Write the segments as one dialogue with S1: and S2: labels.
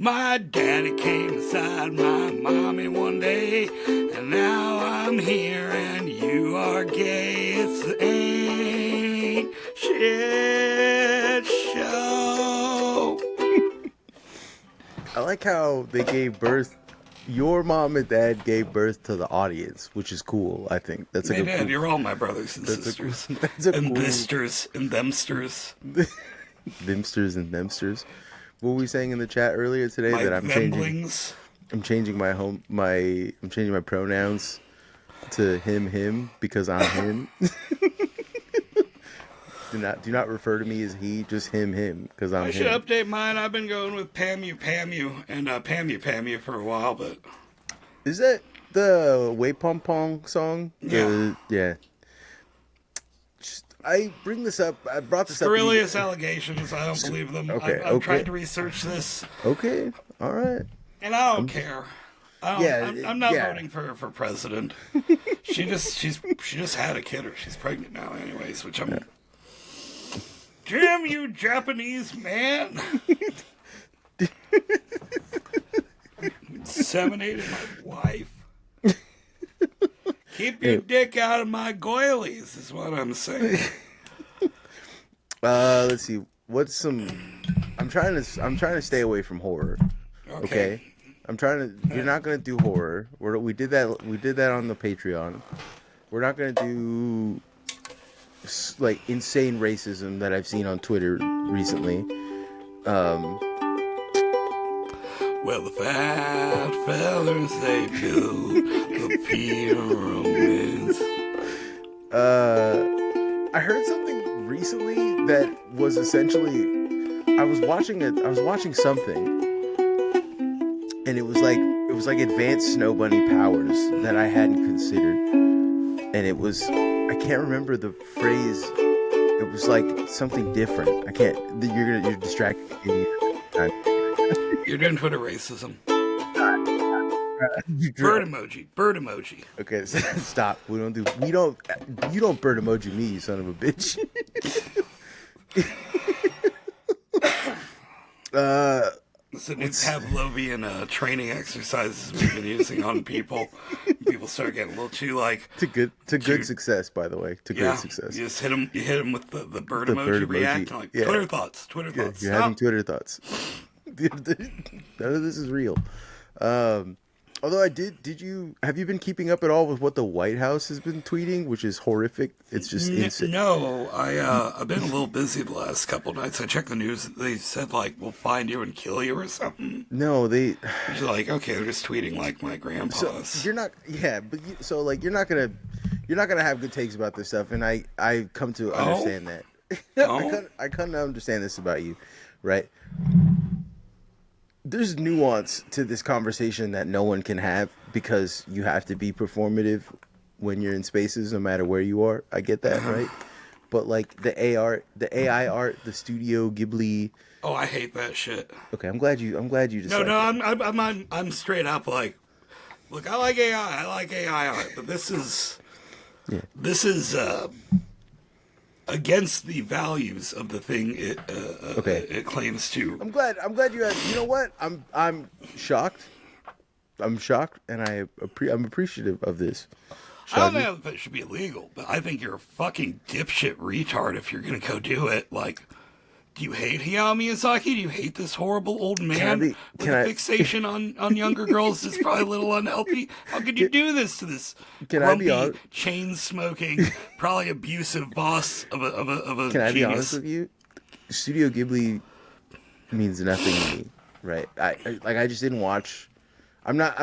S1: My daddy came inside my mommy one day, and now I'm here and you are gay. It's the Ain't Shit Show.
S2: I like how they gave birth. Your mom and dad gave birth to the audience, which is cool. I think that's
S1: Hey,
S2: a
S1: Dad,
S2: cool.
S1: you're all my brothers and sisters, and
S2: cool...
S1: thisters and themsters.
S2: Thimsters and themsters. What were we saying in the chat earlier today?
S1: My
S2: That I'm
S1: themblings.
S2: changing I'm changing my pronouns to him because I'm him. Do not refer to me as he, just him because I'm him.
S1: I should update mine. I've been going with Pamu, and Pamu for a while, but
S2: is that the Way Pom Pong song?
S1: Yeah.
S2: I bring this up. I brought this
S1: scurrilous
S2: up.
S1: allegations. I don't believe them.
S2: Okay,
S1: I've tried to research this.
S2: Okay, all right.
S1: And I don't care. I'm not voting for president. She just had a kid, or she's pregnant now, anyways. Which I'm. Damn you, Japanese man! Inseminated my wife. Keep your dick out of my goilies, is what I'm saying.
S2: Let's see. What's some? I'm trying to stay away from horror. Okay. You're not gonna do horror. We did that. We did that on the Patreon. We're not gonna do like insane racism that I've seen on Twitter recently.
S1: Well, the fat fellers, they build the pyramids.
S2: I heard something recently that was essentially, I was watching something, and it was like advanced snow bunny powers that I hadn't considered, and it was, I can't remember the phrase. It was like something different. I can't. You're distracting me.
S1: You're doing Twitter racism. Bird emoji.
S2: Okay, stop. You don't bird emoji me, you son of a bitch.
S1: It's a new Pavlovian training exercises we've been using on people. People start getting a little too like
S2: to good success, by the way. Great success.
S1: You just hit them with the bird emoji react. Like Twitter thoughts.
S2: You're having Twitter thoughts. None of this is real. Although have you been keeping up at all with what the White House has been tweeting, which is horrific? It's just insane.
S1: No, I've been a little busy the last couple of nights. I checked the news. They said like we'll find you and kill you or something.
S2: No,
S1: It's like, okay, they're just tweeting like my grandpa's.
S2: So you're not, you're not gonna have good takes about this stuff, and I come to understand that. I come to understand this about you, right? There's nuance to this conversation that no one can have because you have to be performative when you're in spaces, no matter where you are. I get that, right? But like the AI art, the Studio Ghibli.
S1: Oh, I hate that shit.
S2: Okay, I'm glad you just.
S1: I'm straight up like, look, I like AI art, but this is against the values of the thing it claims to.
S2: I'm glad you had. You know what? I'm shocked. I'm shocked, and I'm appreciative of this.
S1: I don't know if it should be illegal, but I think you're a fucking dipshit retard if you're gonna go do it. Like, do you hate Hayao Miyazaki? Do you hate this horrible old man with a fixation on younger girls? It's probably a little unhealthy. How could you do this to this grumpy, chain-smoking, probably abusive boss of a
S2: Can I
S1: genius?
S2: be honest with you? Studio Ghibli means nothing to me, right? I just didn't watch. I'm not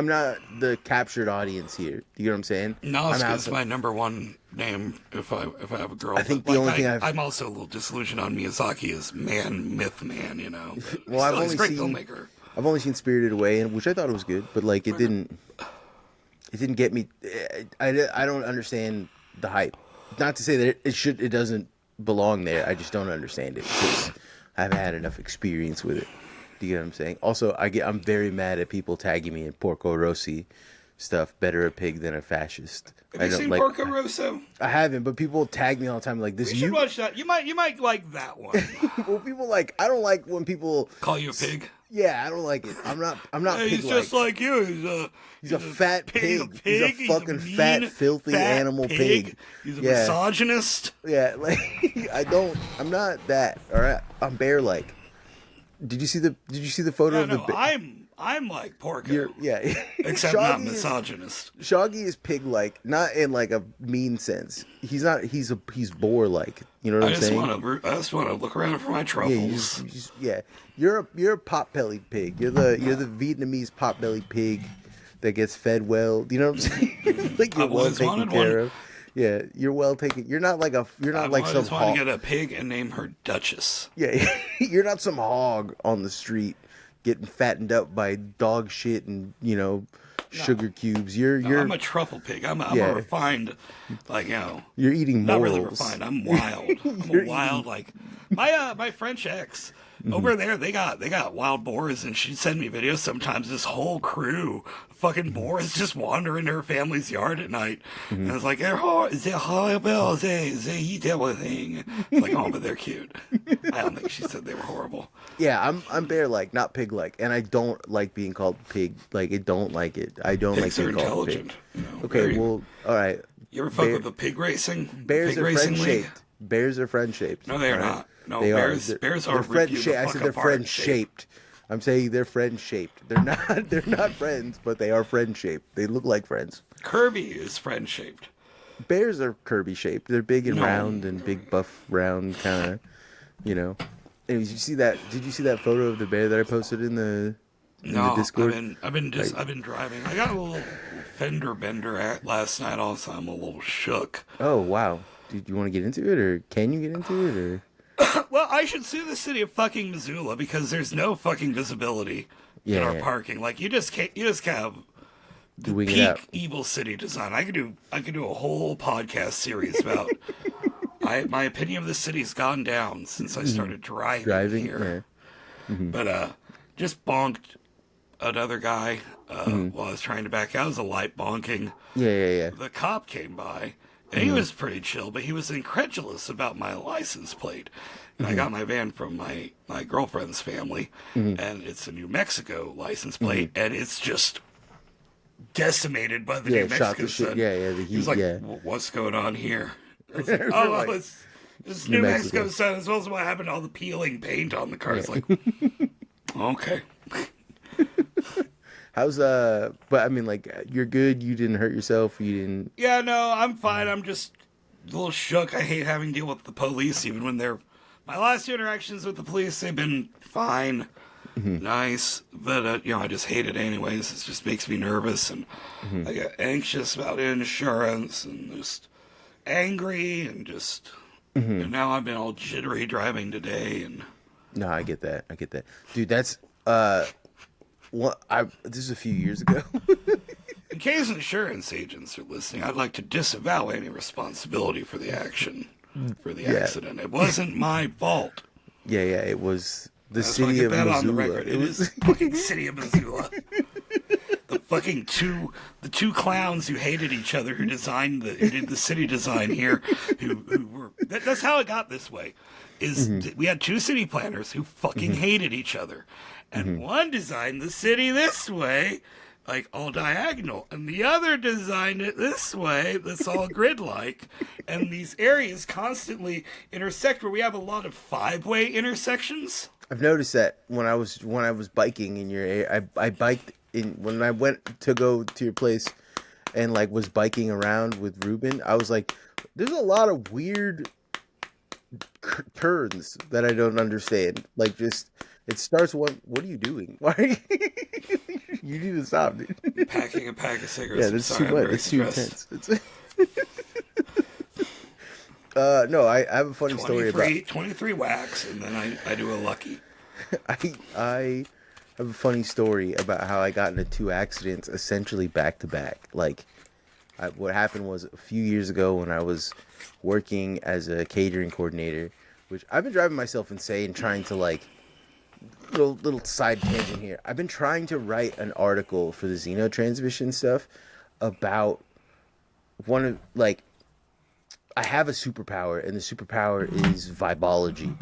S2: the captured audience here. You know what I'm saying?
S1: Nausicaa is my number one name if I have a girl.
S2: I think the only thing
S1: I'm also a little disillusioned on Miyazaki is myth man, you know.
S2: Well,
S1: he's a great filmmaker.
S2: I've only seen Spirited Away, which I thought was good, but like it didn't get me. I don't understand the hype. Not to say that it doesn't belong there. I just don't understand it because I haven't had enough experience with it. Do you get what I'm saying? Also, I'm very mad at people tagging me in Porco Rossi stuff. Better a pig than a fascist.
S1: Have you seen Porco Rosso?
S2: I haven't, but people tag me all the time like this.
S1: You should watch that. You might like that one.
S2: Well, people I don't like when people
S1: call you a pig.
S2: Yeah, I don't like it. I'm not pig-like.
S1: He's just like you.
S2: He's a fat pig. He's a fucking
S1: mean,
S2: fat, filthy animal pig.
S1: He's a misogynist.
S2: Yeah, like I'm not that. All right, I'm bear-like. Did you see the photo of the bear?
S1: I'm like Porco.
S2: Yeah.
S1: Except not misogynist.
S2: Shaggy is pig-like, not in like a mean sense. He's not. He's boar-like. You know what I'm saying?
S1: I just want to look around for my truffles.
S2: You're a pot-bellied pig. You're the Vietnamese pot-bellied pig that gets fed well. You know what I'm saying? Like you're well taken care of. Yeah, you're well taken. You're not like I
S1: just want to get a pig and name her Duchess.
S2: Yeah, you're not some hog on the street getting fattened up by dog shit and sugar cubes. I'm
S1: a truffle pig. I'm a refined,
S2: You're eating morals.
S1: Not really refined. I'm wild. I'm a wild my French ex. Over there, they got wild boars, and she'd send me videos sometimes. This whole crew, fucking boars, just wander into her family's yard at night. And I was like, they're horrible. They eat everything. It's like, oh, but they're cute. I don't think she said they were horrible.
S2: Yeah, I'm bear-like, not pig-like, and I don't like being called pig. Like, I don't like it. I don't
S1: Pigs
S2: like being called
S1: intelligent.
S2: pig. Okay, well, all right.
S1: You ever fuck with the pig racing?
S2: Bears
S1: are
S2: friend-shaped. Bears are friend-shaped.
S1: No, they're not. No,
S2: they
S1: bears are
S2: friend-shaped. I said they're friend-shaped. I'm saying they're friend-shaped. They're not friends, but they are friend-shaped. They look like friends.
S1: Kirby is friend-shaped.
S2: Bears are Kirby-shaped. They're big and round and big, buff, round kind of, Anyways, did you see that photo of the bear that I posted in the Discord?
S1: I've been driving. I got a little fender bender last night. Also, I'm a little shook.
S2: Oh wow! Do you want to get into it, or can you get into it, or?
S1: Well, I should sue the city of fucking Missoula because there's no fucking visibility in our parking. Like you just can't have the peak evil city design. I could do a whole podcast series about. My opinion of the city's gone down since I started driving here. Yeah. But just bonked another guy while I was trying to back out. It was a light bonking.
S2: Yeah.
S1: The cop came by, and he was pretty chill, but he was incredulous about my license plate. And I got my van from my girlfriend's family, and it's a New Mexico license plate, and it's just decimated by the New Mexico sun. He was like, what's going on here? I was like, it's New Mexico sun, as well as what happened to all the peeling paint on the car. It's like, okay.
S2: How's but I mean, like, you're good. You didn't hurt yourself. You didn't.
S1: Yeah, no, I'm fine. I'm just a little shook. I hate having to deal with the police, even when they're my last two interactions with the police. They've been fine, nice, but I just hate it anyways. It just makes me nervous, and I get anxious about insurance, and just angry, and just. And now I've been all jittery driving today, and.
S2: No, I get that, dude. That's this is a few years ago.
S1: In case insurance agents are listening, I'd like to disavow any responsibility for the accident. It wasn't my fault.
S2: Yeah, it was the city of Missoula.
S1: It was the fucking city of Missoula. The two clowns who hated each other, who did the city design here, who were that's how it got this way. We had two city planners who fucking hated each other. And one designed the city this way, like all diagonal, and the other designed it this way, that's all grid-like. And these areas constantly intersect where we have a lot of five-way intersections.
S2: I've noticed that when I was biking in your area, I biked in when I went to go to your place and like was biking around with Ruben. I was like, there's a lot of weird turns that I don't understand. Like just. It starts one. What are you doing? Why? You need to stop, dude.
S1: Packing a pack of cigarettes.
S2: Yeah, that's too much. It's too intense. No, I have a funny story about
S1: 23 whacks, and then I do a lucky.
S2: I have a funny story about how I got into two accidents essentially back to back. Like, what happened was a few years ago when I was working as a catering coordinator, which I've been driving myself insane trying to like. Little side tangent here. I've been trying to write an article for the xenotransmission stuff about I have a superpower, and the superpower is vibology,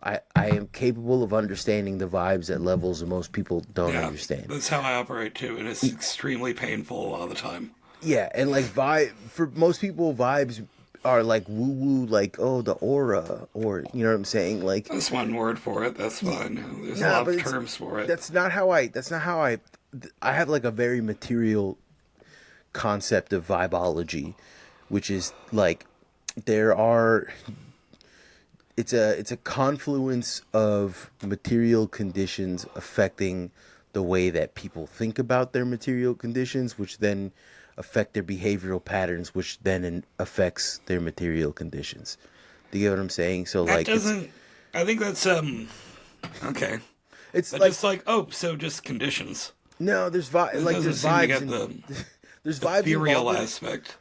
S2: I am capable of understanding the vibes at levels that most people don't
S1: Yeah,
S2: understand.
S1: that's how I operate too, and it's extremely painful a lot of the time.
S2: Yeah, and like vibe for most people, vibes are like woo woo, like oh the aura, or you know what I'm saying, like
S1: That's one word for it. That's fine. There's a
S2: nah,
S1: lot
S2: but
S1: of
S2: it's
S1: terms for it.
S2: that's not how I have like a very material concept of vibology, which is like there are it's a confluence of material conditions affecting the way that people think about their material conditions, which then affect their behavioral patterns, which then affects their material conditions. Do you get what I'm saying? So
S1: That
S2: like
S1: doesn't. I think that's okay.
S2: it's
S1: But
S2: like
S1: just like oh, so just conditions.
S2: no,
S1: It doesn't
S2: there's
S1: seem to
S2: vibes
S1: get
S2: and
S1: the
S2: there's vibes
S1: ethereal
S2: involved in it.
S1: aspect.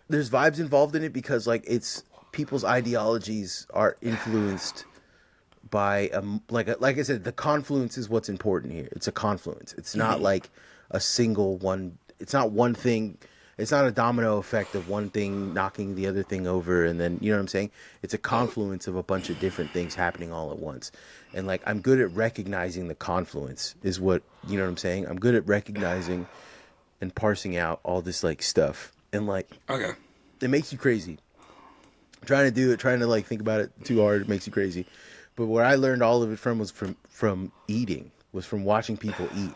S2: There's vibes involved in it because like it's people's ideologies are influenced by like I said, the confluence is what's important here. It's a confluence. It's not like a single one. It's not one thing. It's not a domino effect of one thing knocking the other thing over, and then you know what I'm saying. It's a confluence of a bunch of different things happening all at once. And like I'm good at recognizing the confluence is what you know what I'm saying. I'm good at recognizing and parsing out all this like stuff, and like
S1: Okay.
S2: it makes you crazy. Trying to do it, trying to like think about it too hard, it makes you crazy. But where I learned all of it from was from eating, was from watching people eat.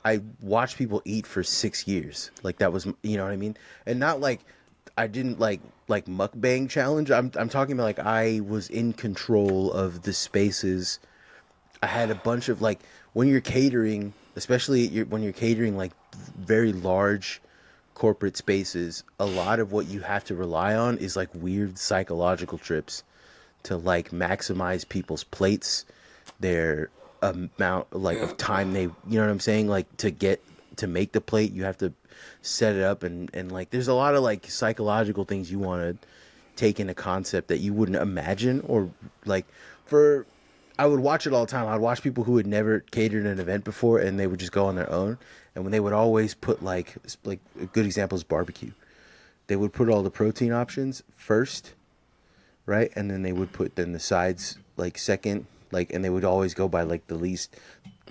S2: I watched people eat for 6 years. Like that was you know what I mean? And not like I didn't like mukbang challenge. I'm talking about like I was in control of the spaces. I had a bunch of like when you're catering, especially when you're catering like very large corporate spaces, a lot of what you have to rely on is like weird psychological trips to like maximize people's plates, their amount like
S1: Yeah.
S2: of time they, you know what I'm saying, like to get to make the plate, you have to set it up and like there's a lot of like psychological things you want to take in a concept that you wouldn't imagine or like for I would watch it all the time. I'd watch people who had never catered an event before and they would just go on their own. And when they would always put like a good example is barbecue. They would put all the protein options first, right? And then they would put then the sides like second, like and they would always go by like the least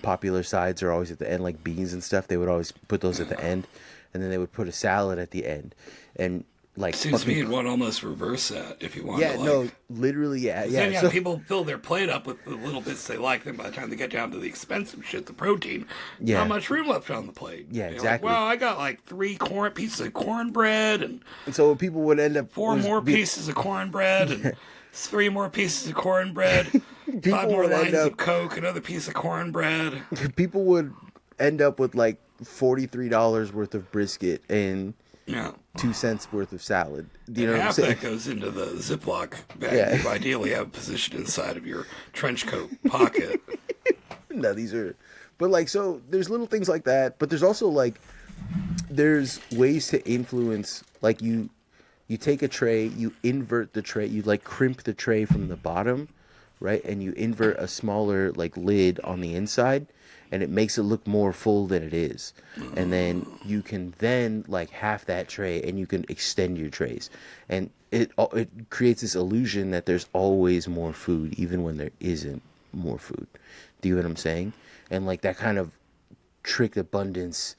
S2: popular sides are always at the end, like beans and stuff. They would always put those at the end, and then they would put a salad at the end, and like
S1: Seems to me
S2: fucking
S1: you'd want to almost reverse that if you want
S2: yeah,
S1: to
S2: no,
S1: like.
S2: literally, yeah,
S1: Then
S2: yeah.
S1: yeah,
S2: So
S1: people fill their plate up with the little bits they like. Then by the time they get down to the expensive shit, the protein, not
S2: yeah,
S1: much room left on the plate.
S2: yeah,
S1: You're like,
S2: exactly.
S1: well, I got like three pieces of cornbread and
S2: And so what people would end up
S1: four
S2: was
S1: more pieces of cornbread and three more pieces of cornbread, five
S2: people
S1: more
S2: would end
S1: lines
S2: up
S1: of Coke, another piece of cornbread.
S2: people would end up with like $43 worth of brisket and
S1: Yeah.
S2: 2 cents worth of salad. Do you
S1: And
S2: know what I'm
S1: half
S2: saying?
S1: that goes into the Ziploc bag
S2: Yeah.
S1: you ideally have positioned inside of your trench coat pocket.
S2: No, these are, but like so. There's little things like that, but there's also like there's ways to influence. Like you take a tray, you invert the tray, you like crimp the tray from the bottom, right, and you invert a smaller like lid on the inside, and it makes it look more full than it is. And then you can then like half that tray, and you can extend your trays, and it creates this illusion that there's always more food, even when there isn't more food. Do you know what I'm saying? And like that kind of trick abundance.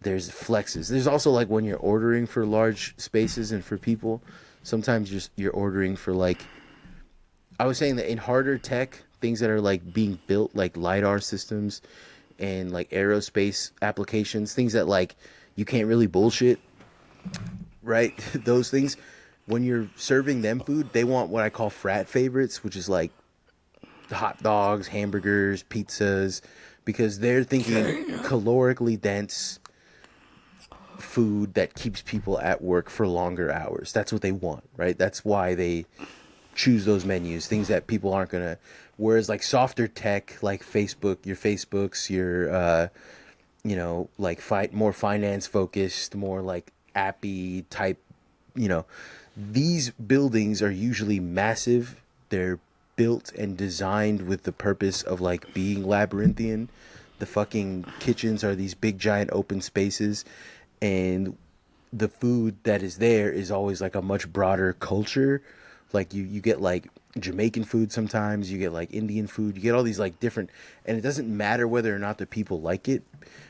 S2: There's flexes. There's also like when you're ordering for large spaces and for people, sometimes you're ordering for like I was saying that in harder tech, things that are like being built like lidar systems and like aerospace applications, things that like you can't really bullshit, right? Those things when you're serving them food, they want what I call frat favorites, which is like hot dogs, hamburgers, pizzas, because they're thinking
S1: Okay. Yeah.
S2: calorically dense food that keeps people at work for longer hours. That's what they want, right? That's why they choose those menus, things that people aren't gonna. Whereas like softer tech, like Facebook, your Facebooks, your like more finance focused, more like appy type, you know, these buildings are usually massive. They're built and designed with the purpose of like being labyrinthian. The fucking kitchens are these big giant open spaces, and the food that is there is always like a much broader culture Like you get like Jamaican food sometimes, you get like Indian food, you get all these like different, and it doesn't matter whether or not the people like it,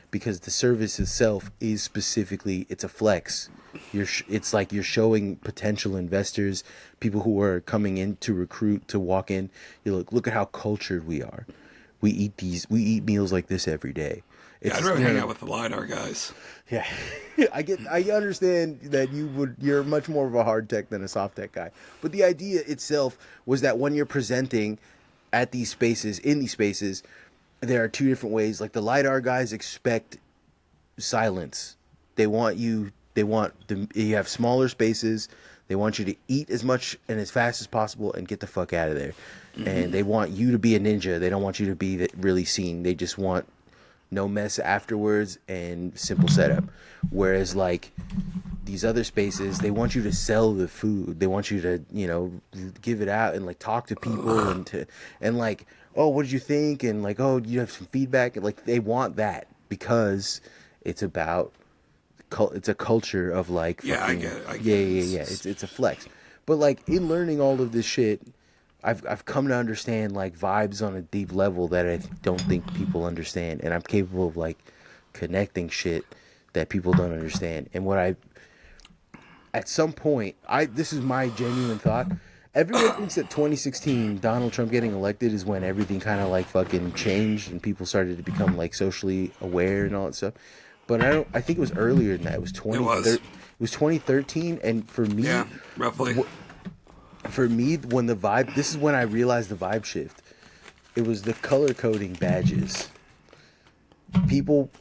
S2: because the service itself is specifically, it's a flex. It's like you're showing potential investors, people who are coming in to recruit, to walk in. You look at how cultured we are. We eat meals like this every day.
S1: Yeah, I'd rather hang out with the LiDAR guys.
S2: Yeah, I understand that you're much more of a hard tech than a soft tech guy. But the idea itself was that when you're presenting at these spaces, in these spaces, there are two different ways. Like the LiDAR guys expect silence. You have smaller spaces. They want you to eat as much and as fast as possible and get the fuck out of there. Mm-hmm. And they want you to be a ninja. They don't want you to be really seen. They just want no mess afterwards and simple setup. Whereas like these other spaces, they want you to sell the food. They want you to, give it out and like talk to people and like, oh, what did you think? And like, oh, you have some feedback. And like, they want that because it's about, it's a culture of like,
S1: yeah,
S2: fucking,
S1: I get it.
S2: Yeah. It's a flex. But like in learning all of this shit, I've come to understand like vibes on a deep level that I don't think people understand, and I'm capable of like connecting shit that people don't understand. And at some point, this is my genuine thought. Everyone thinks that 2016, Donald Trump getting elected, is when everything kind of like fucking changed and people started to become like socially aware and all that stuff. But I think it was earlier than that. It was 2013, and for me,
S1: yeah, roughly.
S2: For me, when this is when I realized the vibe shift. It was the color coding badges. People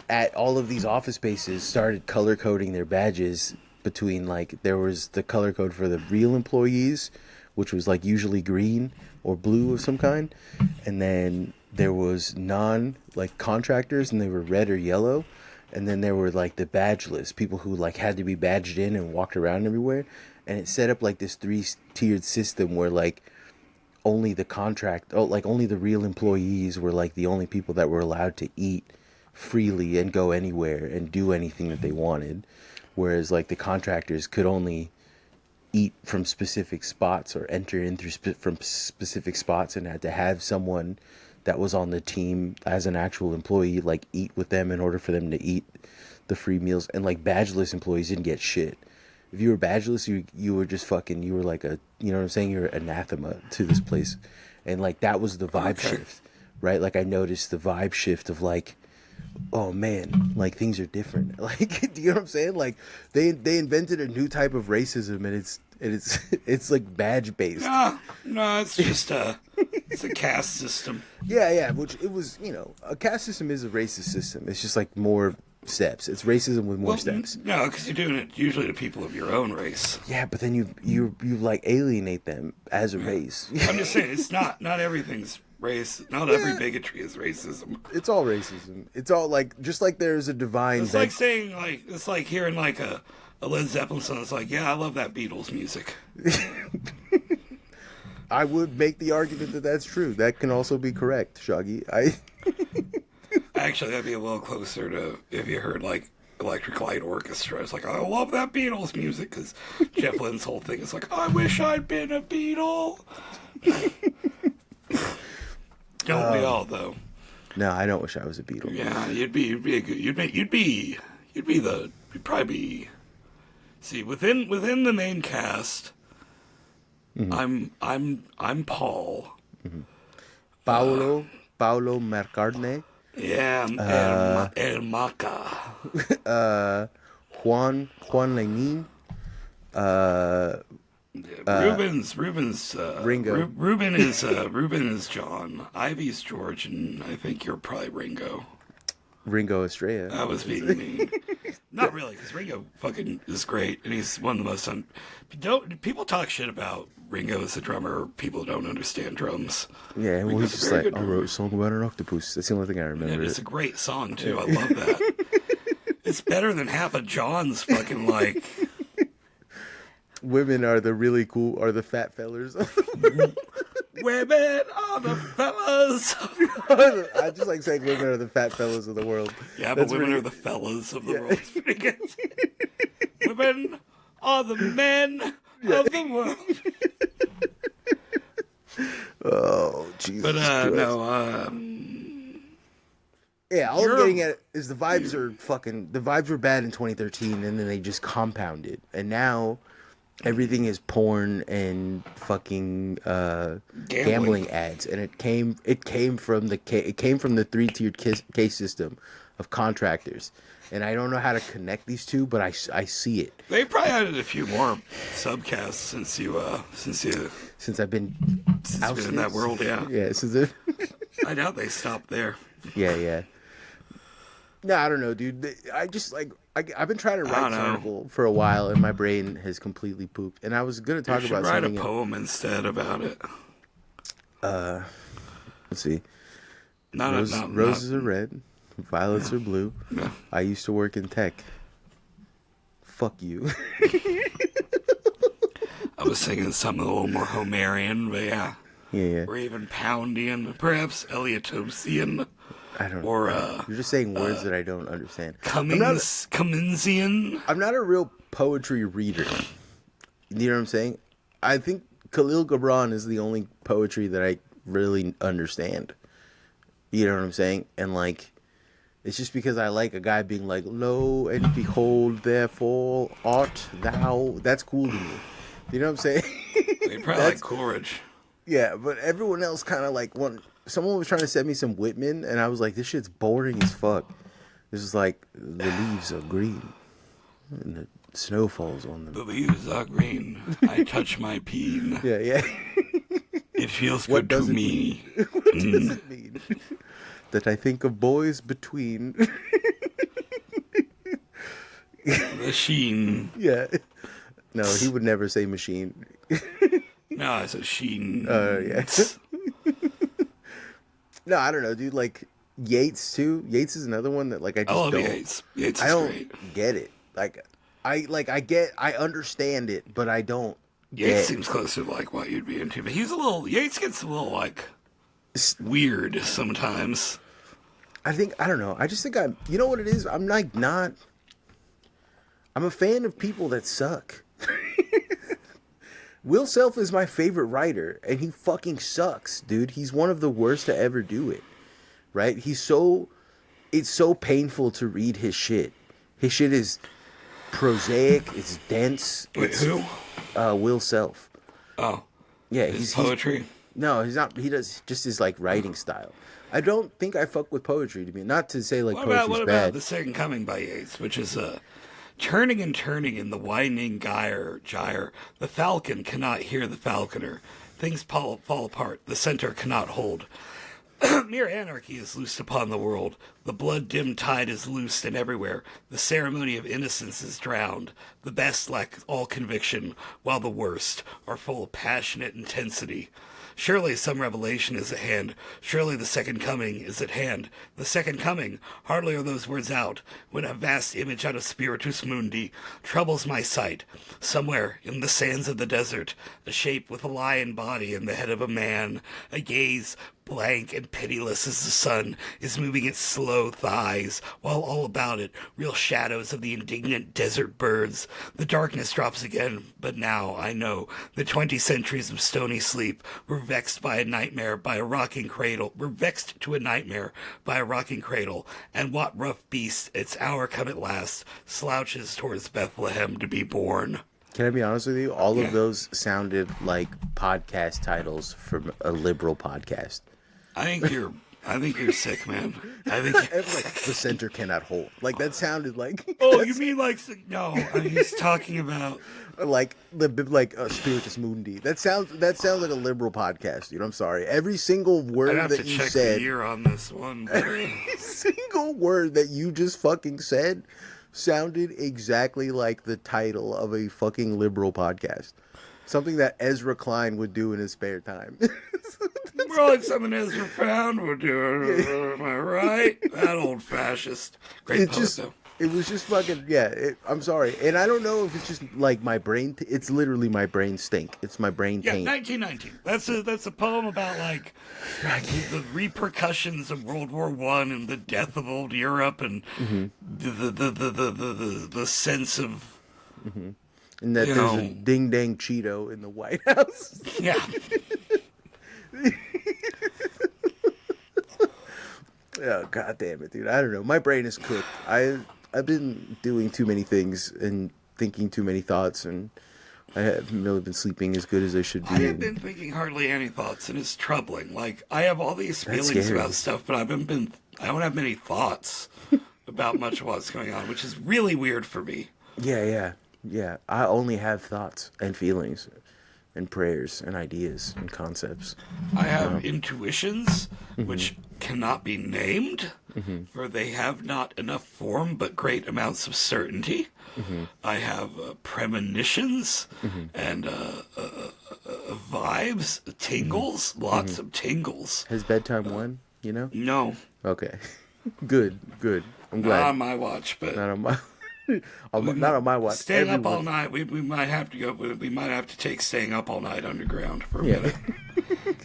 S2: at all of these office spaces started color coding their badges between like, there was the color code for the real employees, which was like usually green or blue of some kind. And then there was like contractors, and they were red or yellow. And then there were like the badgeless, people who like had to be badged in and walked around everywhere. And it set up like this 3-tiered system where like only the real employees were like the only people that were allowed to eat freely and go anywhere and do anything that they wanted. Whereas like the contractors could only eat from specific spots or enter in from specific spots, and had to have someone that was on the team as an actual employee like eat with them in order for them to eat the free meals. And like badgeless employees didn't get shit. If you were badgeless, you were just fucking, you were like you know what I'm saying? You're anathema to this place. And like, that was the vibe shift, right? Like I noticed the vibe shift of like, oh man, like things are different. Like, do you know what I'm saying? Like they invented a new type of racism, and it's like badge based.
S1: No, it's just it's a caste system.
S2: Yeah, which it was, a caste system is a racist system. It's just like more steps. It's racism with more steps.
S1: No, because you're doing it usually to people of your own race.
S2: Yeah, but then you like alienate them as a race.
S1: I'm just saying, it's not everything's race. Not every bigotry is racism.
S2: It's all racism. It's all like, just like there's a divine.
S1: It's like saying like, it's like hearing like a Led Zeppelin song. It's like, yeah, I love that Beatles music.
S2: I would make the argument that that's true. That can also be correct, Shaggy.
S1: Actually, that'd be a little closer to if you heard like Electric Light Orchestra. It's like, I love that Beatles music, because Jeff Lynne's whole thing is like, I wish I'd been a Beatle. Don't we all though?
S2: No, I don't wish I was a Beatle.
S1: Yeah, you'd probably be. See, within the main cast, mm-hmm. I'm Paul.
S2: Mm-hmm. Paulo McCartney.
S1: Yeah, El Maca.
S2: Juan Lenin.
S1: Ruben's
S2: Ringo.
S1: Ruben is John. Ivy's George, and I think you're probably Ringo.
S2: Ringo Estrella.
S1: I was being mean. Not really, because Ringo fucking is great, and he's one of the most people talk shit about Ringo as a drummer. People don't understand drums.
S2: Yeah, well, he's just like, I wrote a song about an octopus. That's the only thing I remember.
S1: And it's a great song too. I love that. It's better than half of John's fucking like.
S2: Women are the fat fellers.
S1: Women are the fellas.
S2: I just like saying women are the fat fellas of the world.
S1: Yeah, but women are the fellas of the world. It's pretty good. Women are the men of the world.
S2: Oh, Jesus
S1: But
S2: Christ.
S1: no,
S2: Yeah, all I'm getting at is the vibes were bad in 2013, and then they just compounded, and now everything is porn and fucking gambling ads, and it came from the 3-tiered case system of contractors, and I don't know how to connect these two, but I see it.
S1: They probably added a few more subcasts
S2: since I've been
S1: in that world.
S2: Yeah,
S1: I doubt they stopped there.
S2: Yeah. No, I don't know, dude. I just I've been trying to write this article for a while, and my brain has completely pooped. And I was gonna talk about
S1: write
S2: something.
S1: A poem instead about it.
S2: Let's see. Roses are red, violets are blue.
S1: Yeah.
S2: I used to work in tech. Fuck you.
S1: I was thinking something a little more Homerian, but yeah. Or even Poundian, perhaps Eliotosian.
S2: I don't know.
S1: Or
S2: you're just saying words that I don't understand.
S1: Cumminsian.
S2: I'm not a real poetry reader. You know what I'm saying? I think Khalil Gibran is the only poetry that I really understand. You know what I'm saying? And like, it's just because I like a guy being like, "Lo and behold, therefore art thou." That's cool to me. You know what I'm saying?
S1: They probably like Coleridge.
S2: Yeah, but everyone else kind of like someone was trying to send me some Whitman, and I was like, this shit's boring as fuck. This is like, the leaves are green, and the snow falls on them.
S1: The leaves are green. I touch my peen.
S2: Yeah.
S1: It feels good to me.
S2: What does it mean? That I think of boys between.
S1: The sheen.
S2: Yeah. No, he would never say machine.
S1: No, it's a sheen.
S2: Yeah. No, I don't know, dude. Like Yeats too. Yeats is another one that like I just don't.
S1: Yeats. Yeats
S2: I
S1: is
S2: don't
S1: great.
S2: get it. I understand it, but I don't.
S1: Yeats seems close to like what you'd be into, but Yeats gets a little like weird sometimes.
S2: I don't know. I just think you know what it is? I'm like not. I'm a fan of people that suck. Will Self is my favorite writer, and he fucking sucks, dude. He's one of the worst to ever do it, right? It's so painful to read his shit. His shit is prosaic, it's dense.
S1: Wait, who?
S2: Will Self.
S1: Oh.
S2: Yeah,
S1: his poetry?
S2: No, he's not. He does just his like writing style. I don't think I fuck with poetry, to me. Not to say like poetry's bad.
S1: What about The Second Coming by Yeats, which is turning and turning in the widening gyre, the falcon cannot hear the falconer. Things fall apart, the center cannot hold. Mere anarchy is loosed upon the world. The blood-dimmed tide is loosed and everywhere. The ceremony of innocence is drowned. The best lack all conviction, while the worst are full of passionate intensity. Surely some revelation is at hand. Surely the second coming is at hand. The second coming, hardly are those words out, when a vast image out of Spiritus Mundi troubles my sight. Somewhere in the sands of the desert, a shape with a lion body and the head of a man, a gaze blank and pitiless as the sun is moving its slow thighs, while all about it, real shadows of the indignant desert birds. The darkness drops again, but now I know the 20 centuries of stony sleep were vexed to a nightmare by a rocking cradle, and what rough beast, its hour come at last, slouches towards Bethlehem to be born.
S2: Can I be honest with you? All of those sounded like podcast titles from a liberal podcast.
S1: I think you're sick, man. I think
S2: like the center cannot hold. Like that sounded like.
S1: Oh, you mean like no? I mean, he's talking about
S2: like Spiritus Mundi. That sounds like a liberal podcast, dude. I'm sorry. Every single word that you said.
S1: The year on this one.
S2: Every single word that you just fucking said sounded exactly like the title of a fucking liberal podcast. Something that Ezra Klein would do in his spare time.
S1: More like something Ezra Pound would do. Am I right? That old fascist. Great poet, though.
S2: It was just fucking, I'm sorry. And I don't know if it's just like my brain. It's literally my brain stink. It's my brain taint.
S1: 1919. That's a poem about like the repercussions of World War I and the death of old Europe and the sense of...
S2: Mm-hmm. And that there's a ding-dang Cheeto in the White House.
S1: Yeah.
S2: Oh, God damn it, dude. I don't know. My brain is cooked. I've been doing too many things and thinking too many thoughts, and I haven't really been sleeping as good as I should be.
S1: I have been thinking hardly any thoughts, and it's troubling. Like, I have all these
S2: That's
S1: feelings
S2: scary.
S1: about stuff, but I don't have many thoughts about much of what's going on, which is really weird for me.
S2: Yeah. I only have thoughts and feelings and prayers and ideas and concepts.
S1: I have intuitions, which cannot be named, for they have not enough form but great amounts of certainty. I have premonitions and vibes, tingles, lots of tingles.
S2: Has bedtime won, you know?
S1: No,
S2: Okay. Good. I'm
S1: not
S2: glad.
S1: on my watch, but
S2: Not on my not on my watch.
S1: staying up all
S2: Everyone.
S1: night, we might have to go. We might have to take staying up all night underground for a
S2: Yeah.
S1: minute.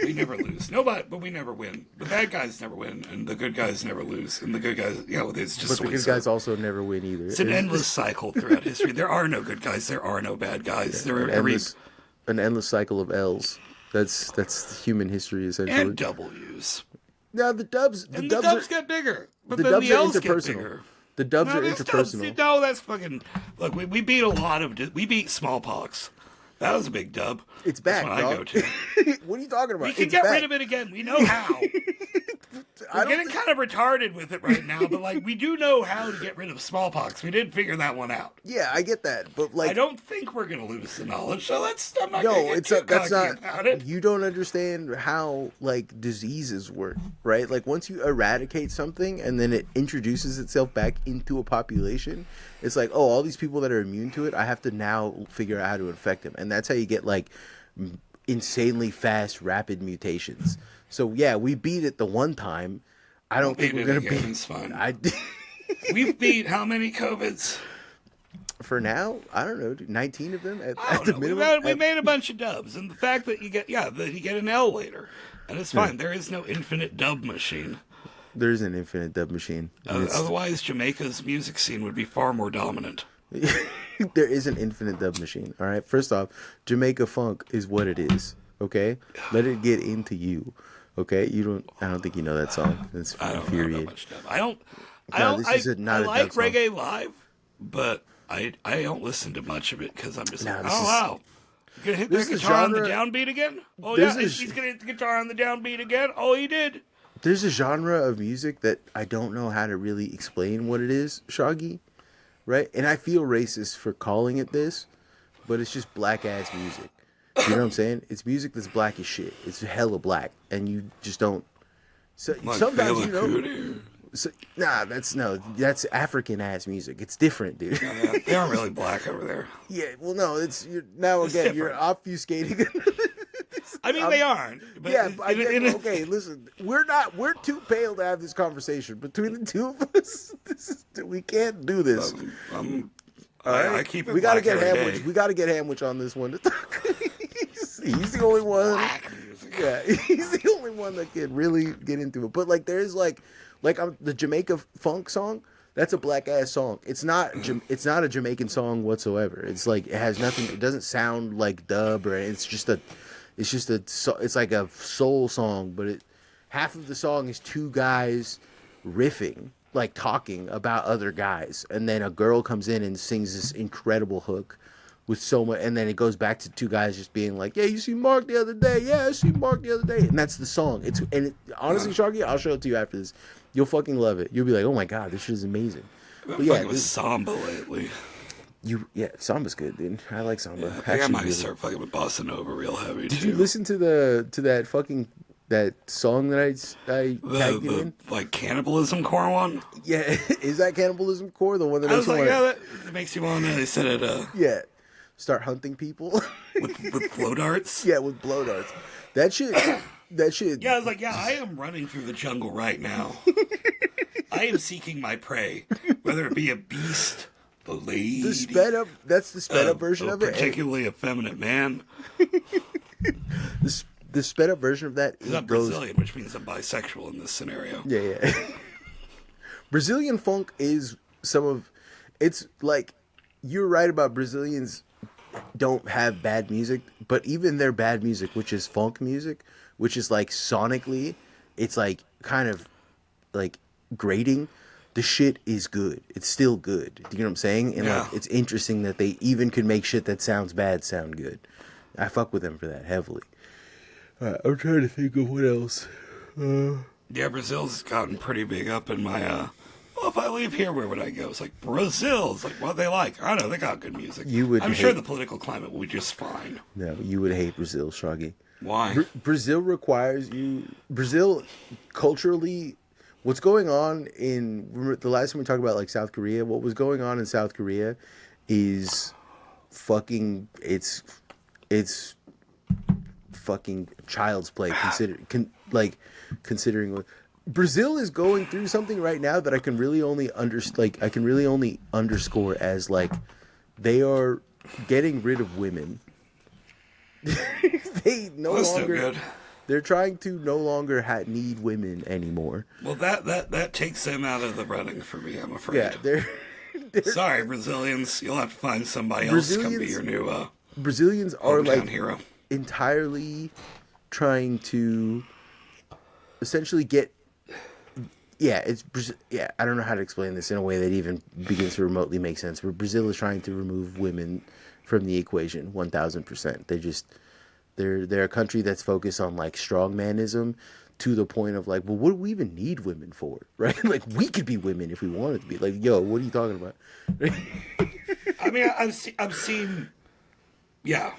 S1: We never lose. Nobody, but we never win. The bad guys never win, and the good guys never lose. And the good guys, it's just
S2: But the
S1: the way
S2: good guys also never win either.
S1: It's an endless cycle throughout history. There are no good guys. There are no bad guys. There are
S2: an endless cycle of L's. That's human history essentially.
S1: and W's.
S2: Now the dubs
S1: And the dubs
S2: are
S1: get bigger, but
S2: the
S1: then
S2: dubs
S1: the
S2: are
S1: L's get
S2: interpersonal.
S1: bigger.
S2: the dubs are
S1: there's
S2: interpersonal.
S1: No, that's fucking. Look, we beat a lot of. We beat smallpox. That was a big dub.
S2: It's back,
S1: That's what I go
S2: dog.
S1: to.
S2: What are you talking about?
S1: We can
S2: It's
S1: get
S2: back.
S1: rid of it again. We know how. We're getting kind of retarded with it right now, but like we do know how to get rid of smallpox. We did figure that one out.
S2: Yeah, I get that, but like
S1: I don't think we're gonna lose the knowledge, so I'm not
S2: no,
S1: gonna get
S2: it's
S1: too
S2: that's
S1: cocky
S2: not.
S1: about it.
S2: You don't understand how like diseases work, right? Like once you eradicate something and then it introduces itself back into a population, it's like, oh, all these people that are immune to it, I have to now figure out how to infect them, and that's how you get like insanely fast, rapid mutations. So yeah, we beat it the one time. I don't think we're gonna beat.
S1: It's fine.
S2: I
S1: We've beat how many COVIDs?
S2: for now, I don't know, 19 of them at
S1: I
S2: the
S1: don't know.
S2: minimum.
S1: We made a bunch of dubs, and the fact that you get an L later, and it's fine. There is no infinite dub machine.
S2: There's an infinite dub machine. And it's-
S1: Otherwise, Jamaica's music scene would be far more dominant.
S2: there is an infinite dub machine. All right. First off, Jamaica funk is what it is. Okay. Let it get into you. Okay. I don't think you know that song. That's
S1: I don't know that
S2: infuriating.
S1: much dub. I don't.
S2: This is not
S1: I
S2: a
S1: like
S2: dub song.
S1: reggae live, but I don't listen to much of it because I'm just like,
S2: this
S1: oh
S2: is-
S1: wow. You gonna hit
S2: this
S1: that
S2: is a
S1: guitar on the
S2: genre-
S1: downbeat again? Oh
S2: This
S1: yeah,
S2: is-
S1: he's gonna hit the guitar on the downbeat again. Oh, he did.
S2: There's a genre of music that I don't know how to really explain what it is, Shaggy. Right? And I feel racist for calling it this, but it's just black ass music. You know what I'm saying? It's music that's black as shit. It's hella black, and you just don't. So
S1: Like
S2: sometimes
S1: Fela
S2: you know.
S1: Kuti.
S2: So, that's African ass music. It's different, dude.
S1: Yeah, they aren't really black over there.
S2: Yeah, well, no, you're obfuscating.
S1: I mean, they aren't. But
S2: Yeah, okay. Listen, we're too pale to have this conversation between the two of us. We can't do this.
S1: I keep it
S2: We gotta
S1: black
S2: get
S1: every
S2: Hamwich.
S1: day.
S2: We gotta get Hamwich on this one to talk. He's the only one.
S1: Black music.
S2: Yeah, he's the only one that can really get into it. But like, there's the Jamaica funk song. That's a black ass song. It's not a Jamaican song whatsoever. It's like it has nothing. It doesn't sound like dub or it's like a soul song. But half of the song is two guys riffing, like talking about other guys, and then a girl comes in and sings this incredible hook with so much, and then it goes back to two guys just being like, "Yeah, you see Mark the other day? Yeah, I see Mark the other day," and that's the song. Honestly, Sharky, I'll show it to you after this. You'll fucking love it. You'll be like, "Oh my god, this shit is amazing."
S1: I've
S2: But
S1: been
S2: yeah,
S1: fucking with Samba lately.
S2: Samba's good, dude. I like Samba.
S1: I think I
S2: Actually,
S1: might
S2: really.
S1: start fucking with Bossa Nova real heavy
S2: Did
S1: too.
S2: you listen to that song that I tagged you in?
S1: the like cannibalism core one?
S2: Yeah, is that Cannibalism Core the one that
S1: I
S2: makes
S1: was
S2: you
S1: like,
S2: want?
S1: yeah, that makes you want to. They said it
S2: Yeah, start hunting people.
S1: with flow darts.
S2: Yeah, with blow darts. That shit.
S1: Yeah, I was like, yeah, I am running through the jungle right now. I am seeking my prey, whether it be a beast, a lady,
S2: The sped up. That's the sped up version
S1: a
S2: of it.
S1: particularly effeminate man.
S2: The sped up version of that.
S1: I'm Brazilian, which means I'm bisexual in this scenario.
S2: Yeah. Brazilian funk is it's like, you're right about Brazilians don't have bad music, but even their bad music, which is funk music, which is like sonically, it's like kind of like grating. The shit is good. It's still good. Do you know what I'm saying? And like, it's interesting that they even could make shit that sounds bad sound good. I fuck with them for that heavily. All right, I'm trying to think of what else.
S1: Yeah, Brazil's gotten pretty big up in my, well, if I leave here, where would I go? It's like, Brazil's like what they like. I don't know, they got good music. I'm sure the political climate will be just fine.
S2: No, you would hate Brazil, Shaggy.
S1: Why?
S2: Brazil requires you... Brazil, culturally... What's going on in... Remember the last time we talked about, like, South Korea? What was going on in South Korea is fucking... It's fucking child's play, considering... Brazil is going through something right now that I can really only underscore as, like, they are getting rid of women. They no
S1: That's
S2: longer...
S1: no good.
S2: They're trying to no longer need women anymore.
S1: Well, that takes them out of the running for me, I'm afraid.
S2: Yeah, they're
S1: sorry, Brazilians. You'll have to find somebody else to come be your new
S2: Brazilians are like
S1: hero.
S2: Entirely trying to essentially get. Yeah, I don't know how to explain this in a way that even begins to remotely make sense. But Brazil is trying to remove women from the equation 1,000%. They're a country that's focused on like strongmanism to the point of like, well, what do we even need women for, right? Like we could be women if we wanted to be. Like, yo, what are you talking about?
S1: I mean, I've seen, yeah.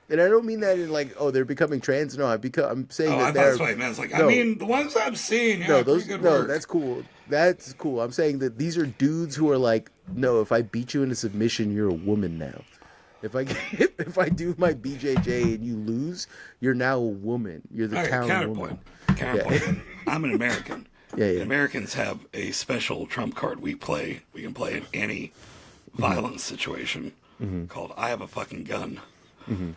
S2: And I don't mean that in like, oh, they're becoming trans. No, I'm saying that they're.
S1: That's what I meant. It's like, no, I mean, the ones I've seen,
S2: that's cool. That's cool. I'm saying that these are dudes who are like, no, if I beat you into submission, you're a woman now. If I do my BJJ and you lose, you're now a woman. You're the town woman.
S1: Counterpoint. Yeah. I'm an American.
S2: Yeah.
S1: Americans have a special trump card we can play in any violent situation called I have a fucking gun.
S2: Mm-hmm.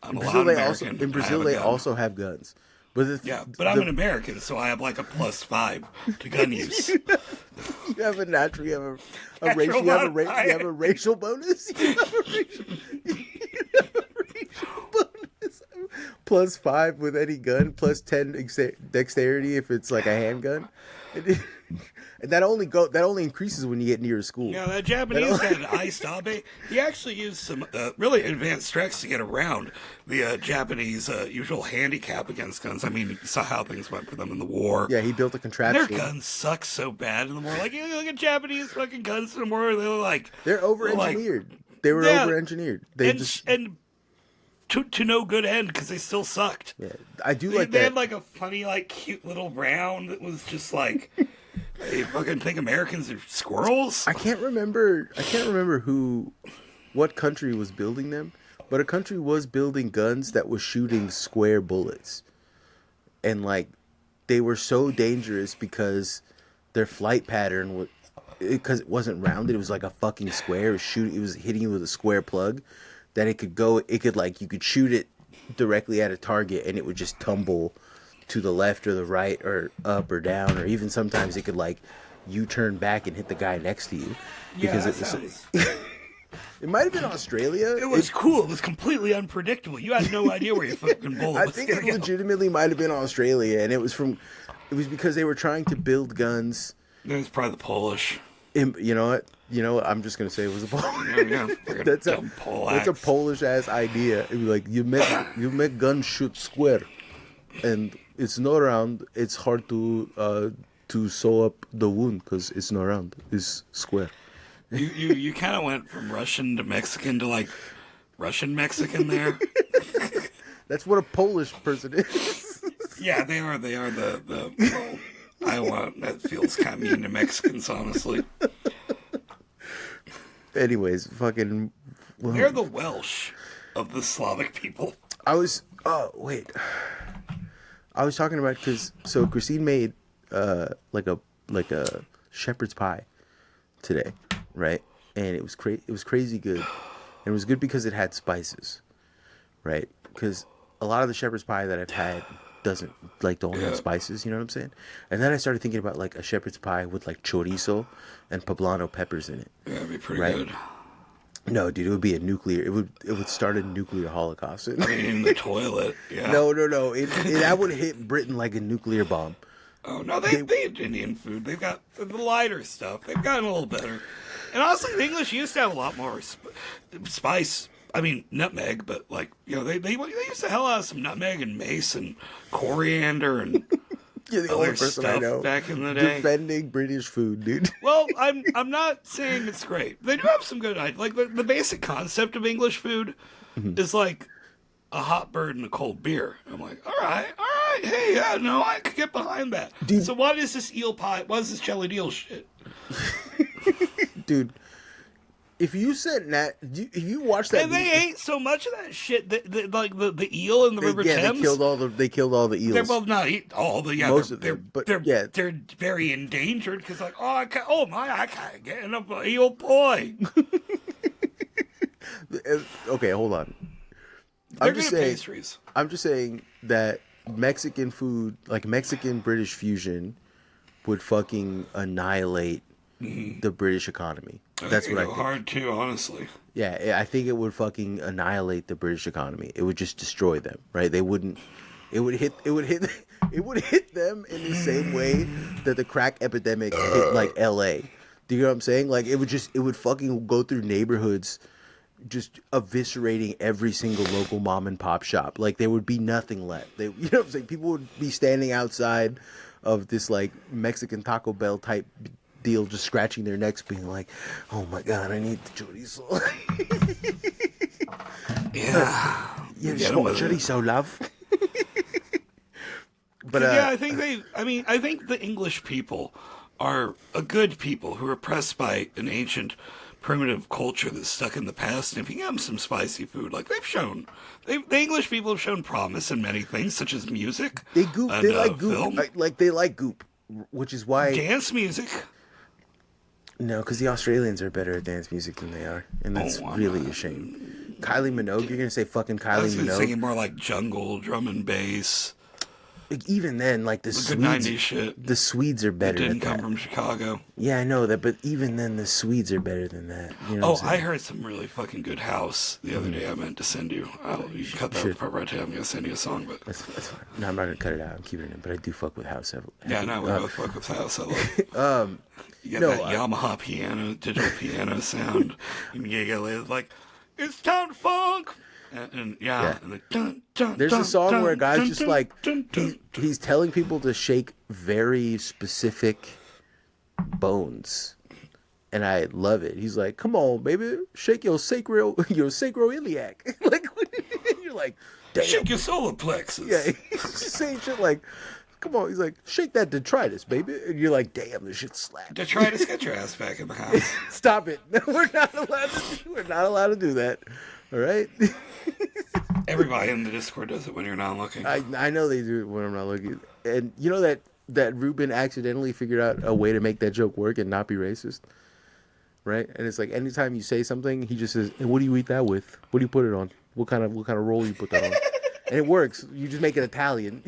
S1: I'm a loud American.
S2: In Brazil, they also have guns. But
S1: I'm an American, so I have like a +5 to gun use.
S2: You have a natural. You have a racial bonus. You have a racial bonus. +5 with any gun, +10 dexterity if it's like a handgun. And that only increases when you get near a school.
S1: Yeah, that Japanese guy, Iced Abe, he actually used some really advanced tricks to get around the Japanese usual handicap against guns. I mean, you saw how things went for them in the war.
S2: Yeah, he built a contraption.
S1: Their guns suck so bad in the war. Like, you look at Japanese fucking guns in the war, they're like...
S2: They're over-engineered. They were over-enginered.
S1: And to no good end, because they still sucked.
S2: Yeah, I do like that.
S1: They had like a funny, like, cute little round that was just like... You fucking think Americans are squirrels?
S2: I can't remember what country was building them, but a country was building guns that was shooting square bullets. And like they were so dangerous because their flight pattern was because it wasn't rounded, it was like a fucking square. It was hitting you with a square plug that you could shoot it directly at a target and it would just tumble to the left or the right or up or down, or even sometimes it could like you turn back and hit the guy next to you because it might have been Australia.
S1: It was cool. It was completely unpredictable. You had no idea where your fucking bullet was.
S2: I think it legitimately might have been Australia, and it was because they were trying to build guns.
S1: It was probably the Polish.
S2: You know what? I'm just gonna say it was a Polish.
S1: Yeah,
S2: that's a Polish ass idea. It was like you make guns shoot square, and it's not round. It's hard to sew up the wound because it's not round. It's square.
S1: You kind of went from Russian to Mexican to like Russian Mexican there.
S2: That's what a Polish person is.
S1: Yeah, they are the that feels kind of mean to Mexicans, honestly.
S2: Anyways, fucking.
S1: Well, they're the Welsh of the Slavic people.
S2: I was talking about so Christine made like a shepherd's pie today, right? And it was crazy good. And it was good because it had spices, right? Because a lot of the shepherd's pie that I've had don't have spices, you know what I'm saying? And then I started thinking about like a shepherd's pie with like chorizo and poblano peppers in it.
S1: Yeah, it'd be pretty good.
S2: No, dude, it would be a nuclear. It would start a nuclear holocaust.
S1: I mean, in the toilet. Yeah.
S2: No. That would hit Britain like a nuclear bomb.
S1: Oh no, they eat Indian food. They've got the lighter stuff. They've gotten a little better. And honestly, the English used to have a lot more spice. I mean, nutmeg, but like they used to hell out of some nutmeg and mace and coriander and
S2: You're the only person I know
S1: back in the day.
S2: defending British food, dude.
S1: Well, I'm not saying it's great. They do have some good ideas. Like the basic concept of English food is like a hot bird and a cold beer. I'm like, all right, hey, yeah, no, I could get behind that. Dude. So what is this eel pie? What is this jellied eel shit?
S2: Dude, if you said that, if you watch that,
S1: and they ate so much of that shit, like the eel in the River Thames.
S2: They killed all the eels.
S1: They're both not eat all the
S2: most of them, but
S1: they're very endangered because like I can't get enough eel pie.
S2: Okay, hold on.
S1: I'm just saying. Pastries.
S2: I'm just saying that Mexican food, like Mexican British fusion, would fucking annihilate the British economy. That's what I think.
S1: Hard too, honestly.
S2: Yeah, I think it would fucking annihilate the British economy. It would just destroy them, right? They wouldn't. It would hit them in the same way that the crack epidemic hit like L.A. Do you know what I'm saying? Like it would fucking go through neighborhoods, just eviscerating every single local mom and pop shop. Like there would be nothing left. You know what I'm saying? People would be standing outside of this like Mexican Taco Bell type deal, just scratching their necks, being like, "Oh my god, I need the chorizo."
S1: Yeah,
S2: you want chorizo, love? But
S1: yeah, I think the English people are a good people who are oppressed by an ancient primitive culture that's stuck in the past. And if you give them some spicy food, like the English people have shown promise in many things, such as music.
S2: They goop.
S1: And,
S2: they like goop.
S1: film.
S2: They like goop, which is why
S1: dance music.
S2: No, because the Australians are better at dance music than they are, and that's really a shame. Kylie Minogue, you're gonna say fucking Kylie Minogue? I was
S1: thinking more like jungle, drum and bass.
S2: Like even then, like the
S1: Swedes, 90s shit.
S2: The Swedes are better.
S1: It didn't come from Chicago.
S2: Yeah, I know that, but even then, the Swedes are better than that. You know
S1: I heard some really fucking good house the other day. I meant to send you. You cut that part right to I'm gonna send you a song, but
S2: that's fine. No, I'm not gonna cut it out. I'm keeping it in, but I do fuck with house.
S1: Yeah, no, we both fuck with house. I love. You got that Yamaha piano, digital piano sound. You get like, it's time to funk. And yeah. And
S2: there's a song where a guy's just like, he's telling people to shake very specific bones. And I love it. He's like, come on, baby, shake your sacroiliac. Like, you're like, damn.
S1: Shake your solar plexus.
S2: Yeah, he's saying shit like, come on. He's like, shake that detritus, baby. And you're like, damn, this shit slaps.
S1: Detritus, get your ass back in the house.
S2: Stop it. We're not allowed to do that. All right?
S1: Everybody in the Discord does it when you're not looking.
S2: I know they do it when I'm not looking. And you know that Ruben accidentally figured out a way to make that joke work and not be racist? Right? And it's like anytime you say something, he just says, "And what do you eat that with? What do you put it on? What kind of roll you put that on?" And it works. You just make it Italian.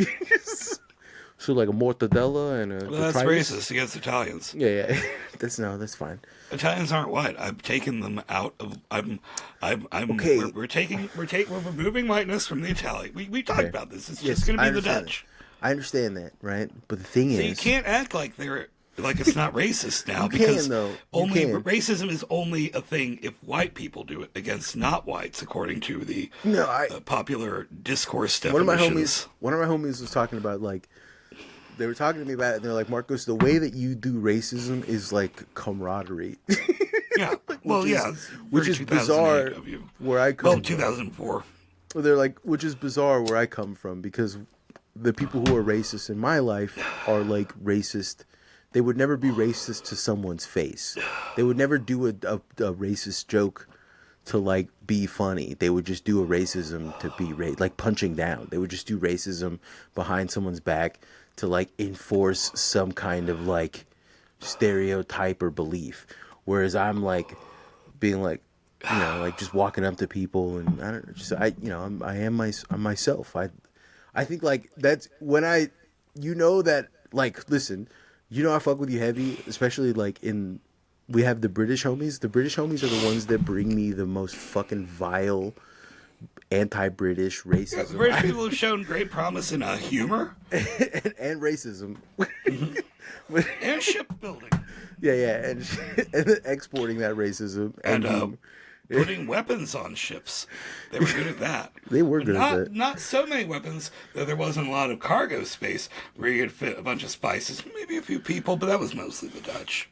S2: So like a mortadella and a.
S1: Well, that's racist against Italians.
S2: Yeah. That's fine.
S1: Italians aren't white. I've taken them out of. I'm
S2: okay.
S1: We're removing whiteness from the Italian. We talked about this. It's just going to be the Dutch.
S2: I understand that, right? But the thing is,
S1: you can't act like it's not racist now racism is only a thing if white people do it against not whites, according to the popular discourse definitions.
S2: One of my homies was talking about like. They were talking to me about it, and they're like, Marcos, the way that you do racism is like camaraderie.
S1: Yeah.
S2: Which is bizarre where I come from.
S1: 2004.
S2: They're like, which is bizarre where I come from, because the people who are racist in my life are like racist. They would never be racist to someone's face. They would never do a racist joke to like be funny. They would just do a racism to be like punching down. They would just do racism behind someone's back to like enforce some kind of like stereotype or belief. Whereas I'm like being like, you know, like just walking up to people and I'm myself. I think like that's when that like, listen, I fuck with you heavy, especially like in we have the British homies. The British homies are the ones that bring me the most fucking vile anti-British racism.
S1: Yeah, the British people have shown great promise in humor
S2: and racism.
S1: And shipbuilding.
S2: Yeah, and exporting that racism
S1: and putting weapons on ships. They were good at that.
S2: They were
S1: but
S2: good at that.
S1: Not so many weapons that there wasn't a lot of cargo space where you could fit a bunch of spices, maybe a few people, but that was mostly the Dutch.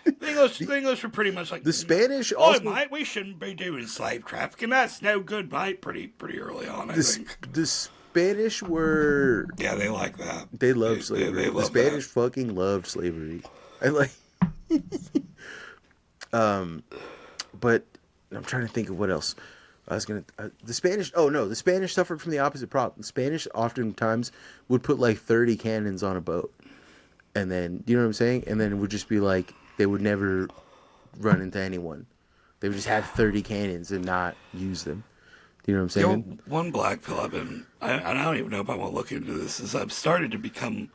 S1: The English were pretty much like
S2: the Spanish.
S1: Oh, mate, we shouldn't be doing slave trafficking. That's no good, mate. Pretty early on, I think.
S2: The Spanish were.
S1: Yeah, they like that.
S2: They loved slavery. The Spanish fucking loved slavery. I like. But I'm trying to think of what else. I was gonna the Spanish. Oh no, the Spanish suffered from the opposite problem. The Spanish oftentimes would put like 30 cannons on a boat, and then you know what I'm saying. And then it would just be like they would never run into anyone. They would just have 30 cannons and not use them. You know what I'm saying?
S1: You know, one black pill I've been. I don't even know if I want to look into this. Is I've started to become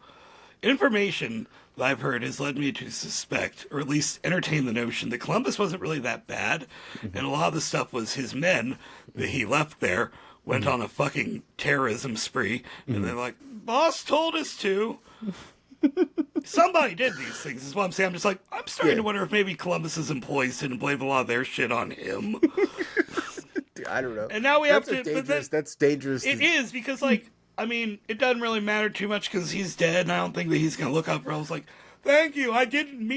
S1: information that I've heard has led me to suspect, or at least entertain the notion, that Columbus wasn't really that bad, and a lot of the stuff was his men that he left there went on a fucking terrorism spree, and they're like, boss told us to. Somebody did these things, is what I'm saying. I'm just like, I'm starting to wonder if maybe Columbus's employees didn't blame a lot of their shit on him.
S2: Dude, I don't know.
S1: And now we have to.
S2: That's dangerous.
S1: It is, because, like, I mean, it doesn't really matter too much because he's dead, and I don't think that he's going to look up for. I was like, thank you, I didn't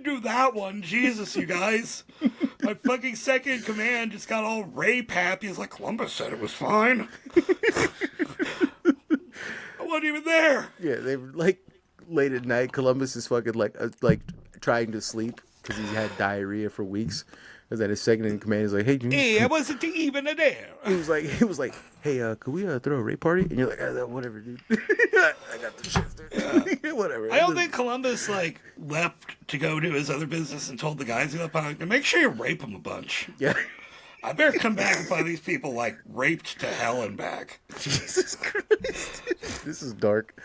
S1: do that one. Jesus, you guys. My fucking second in command just got all rape happy. He's like, Columbus said it was fine. I wasn't even there.
S2: Yeah, they were like late at night. Columbus is fucking like trying to sleep because he had diarrhea for weeks. And then his second in command is like, "Hey,
S1: I wasn't even there."
S2: He was like, "Hey, could we throw a rape party?" And you're like, "Whatever, dude. I got the shit, dude. Yeah. Whatever."
S1: I don't think Columbus like left to go do his other business and told the guys he left behind, make sure you rape them a bunch.
S2: Yeah.
S1: I better come back and find these people like raped to hell and back.
S2: Jesus Christ. This is dark.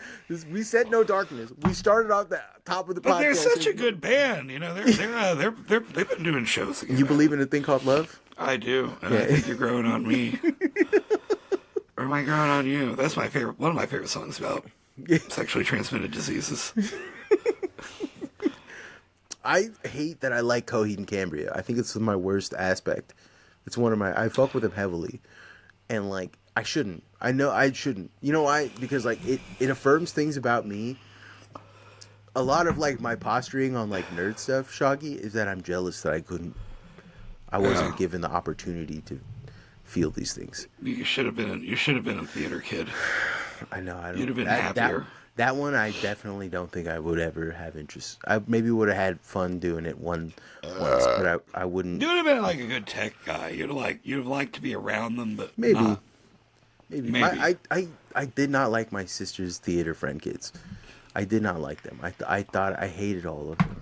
S2: We said no darkness. We started off the top of the podcast.
S1: But they're such a good band, you know. They've been doing shows together.
S2: You believe in a thing called love?
S1: I do. And I think you're growing on me. Or am I growing on you? That's my favorite. One of my favorite songs about sexually transmitted diseases.
S2: I hate that I like Coheed and Cambria. I think it's my worst aspect. It's one of my. I fuck with them heavily, and like I shouldn't. I know I shouldn't. You know why? Because like it affirms things about me. A lot of like my posturing on like nerd stuff, Shaggy, is that I'm jealous that I wasn't given the opportunity to feel these things.
S1: You should have been a theater kid.
S2: I know. I don't.
S1: You'd have been happier.
S2: That one, I definitely don't think I would ever have interest. I maybe would have had fun doing it once, but I wouldn't.
S1: You would have been like a good tech guy. You'd have liked to be around them, but
S2: maybe.
S1: not.
S2: Maybe. I did not like my sister's theater friend kids. I did not like them. I thought I hated all of them.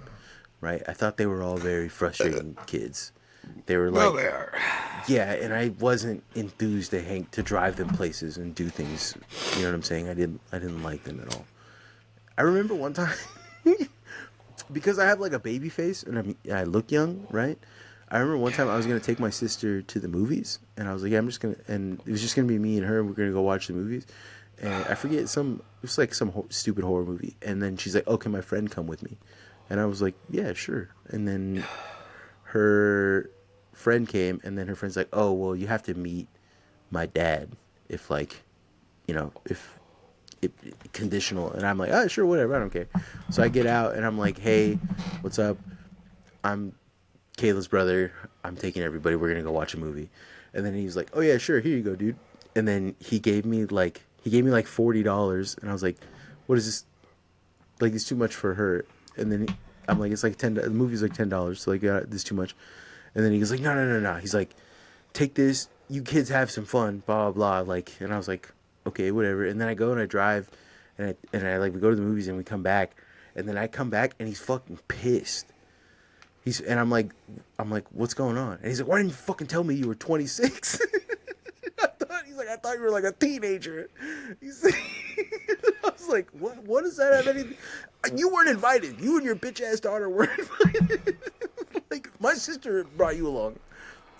S2: Right? I thought they were all very frustrating kids. They were like,
S1: well, they are.
S2: Yeah, and I wasn't enthused to drive them places and do things. You know what I'm saying? I didn't like them at all. I remember one time because I have like a baby face and I look young, right? I remember one time I was gonna take my sister to the movies, and I was like, yeah, and it was just gonna be me and her, and we're gonna go watch the movies. And I forget it was like some stupid horror movie, and then she's like, oh, can my friend come with me? And I was like, yeah, sure. And then her friend came, and then her friend's like, oh, well, you have to meet my dad if like, you know, if it conditional. And I'm like, oh, sure, whatever, I don't care. So I get out and I'm like, hey, what's up? I'm Kayla's brother. I'm taking everybody. We're gonna go watch a movie. And then he's like, oh yeah, sure, here you go, dude. And then he gave me like $40, and I was like, what is this? Like, it's too much for her. And then I'm like, it's like $10. The movie's like $10, so like, this is too much. And then he goes like, no. He's like, take this. You kids have some fun. Blah blah blah. Like, and I was like, okay, whatever. And then I go and I drive, and I like we go to the movies and we come back, and then I come back and he's fucking pissed. And I'm like, what's going on? And he's like, why didn't you fucking tell me you were 26? I thought you were like a teenager. I was like, what does that have anything? You weren't invited. You and your bitch ass daughter weren't invited. My sister brought you along.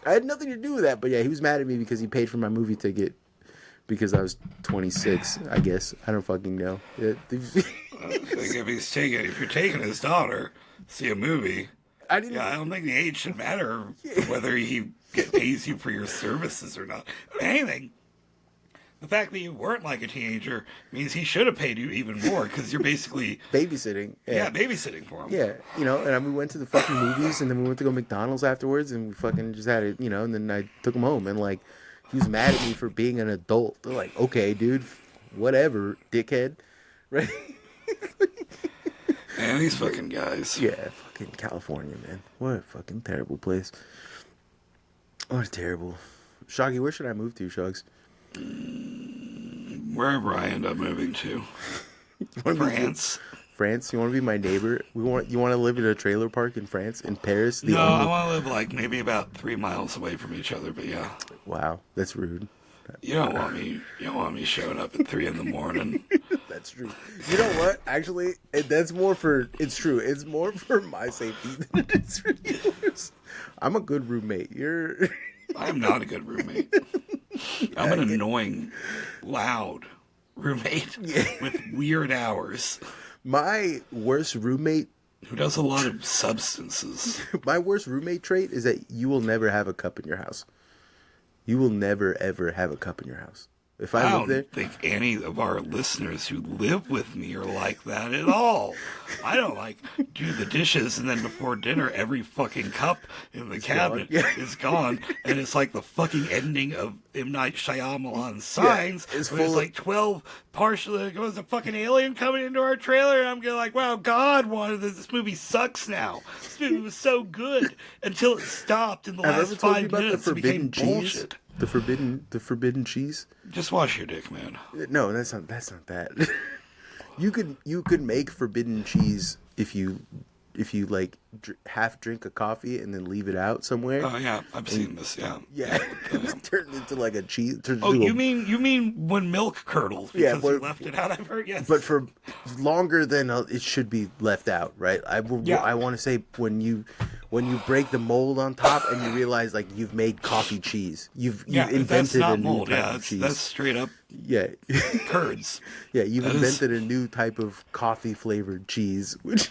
S2: I had nothing to do with that, but yeah, he was mad at me because he paid for my movie ticket because I was 26, I guess. I don't fucking know.
S1: I think if you're taking his daughter to see a movie, I don't think the age should matter whether he pays you for your services or not. Anything. The fact that you weren't like a teenager means he should have paid you even more because you're basically
S2: babysitting.
S1: Yeah, babysitting for him.
S2: Yeah, and we went to the fucking movies, and then we went to go McDonald's afterwards, and we fucking just had it, and then I took him home, and like he was mad at me for being an adult. They're like, okay, dude, whatever, dickhead, right?
S1: Man, these fucking guys.
S2: Yeah, fucking California, man. What a fucking terrible place. What a terrible. Shoggy, where should I move to, Shugs?
S1: Wherever I end up moving to. France.
S2: France? You want to be my neighbor? You want to live in a trailer park in France? In Paris?
S1: I want to live like maybe about 3 miles away from each other, but yeah.
S2: Wow, that's rude.
S1: You don't want me showing up at 3 a.m.
S2: That's true. You know what? Actually, it's true. It's more for my safety than it is for yours. I'm a good roommate.
S1: I'm not a good roommate. I'm an annoying, loud roommate with weird hours.
S2: My worst roommate...
S1: Who does a lot of substances.
S2: My worst roommate trait is that you will never have a cup in your house. You will never, ever have a cup in your house. If I live there...
S1: don't think any of our listeners who live with me are like that at all. I don't do the dishes and then before dinner every fucking cup in the cabinet is gone. And it's like the fucking ending of M. Night Shyamalan's Signs.
S2: It's
S1: full of 12 partially... There goes a fucking alien coming into our trailer and I'm going like, wow, God wanted this. This movie sucks now. This movie was so good until it stopped in the last 5 minutes. It became bullshit.
S2: The forbidden cheese.
S1: Just wash your dick, man.
S2: No, that's not that. You could make forbidden cheese if you like half drink a coffee and then leave it out somewhere.
S1: Oh yeah, I've seen this. Yeah.
S2: Yeah. It turned into like a cheese.
S1: You mean when milk curdles because you left it out? I've heard yes.
S2: But for longer than it should be left out, right? I want to say when you break the mold on top and you realize like you've made coffee cheese. You've invented a new type of cheese.
S1: That's straight up.
S2: Yeah.
S1: Curds.
S2: Yeah, you've invented a new type of coffee flavored cheese, which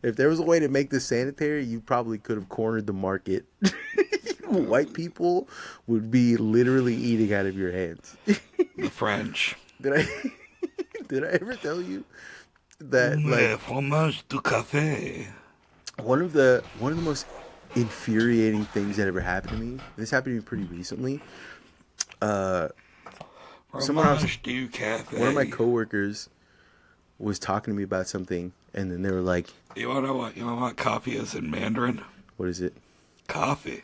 S2: if there was a way to make this sanitary, you probably could have cornered the market. White people would be literally eating out of your hands.
S1: The French.
S2: Did I ever tell you that
S1: fromage du café.
S2: One of the most infuriating things that ever happened to me. This happened to me pretty recently. One of my coworkers was talking to me about something, and then they were like,
S1: "You want to know what coffee is in Mandarin?
S2: What is it?
S1: Coffee."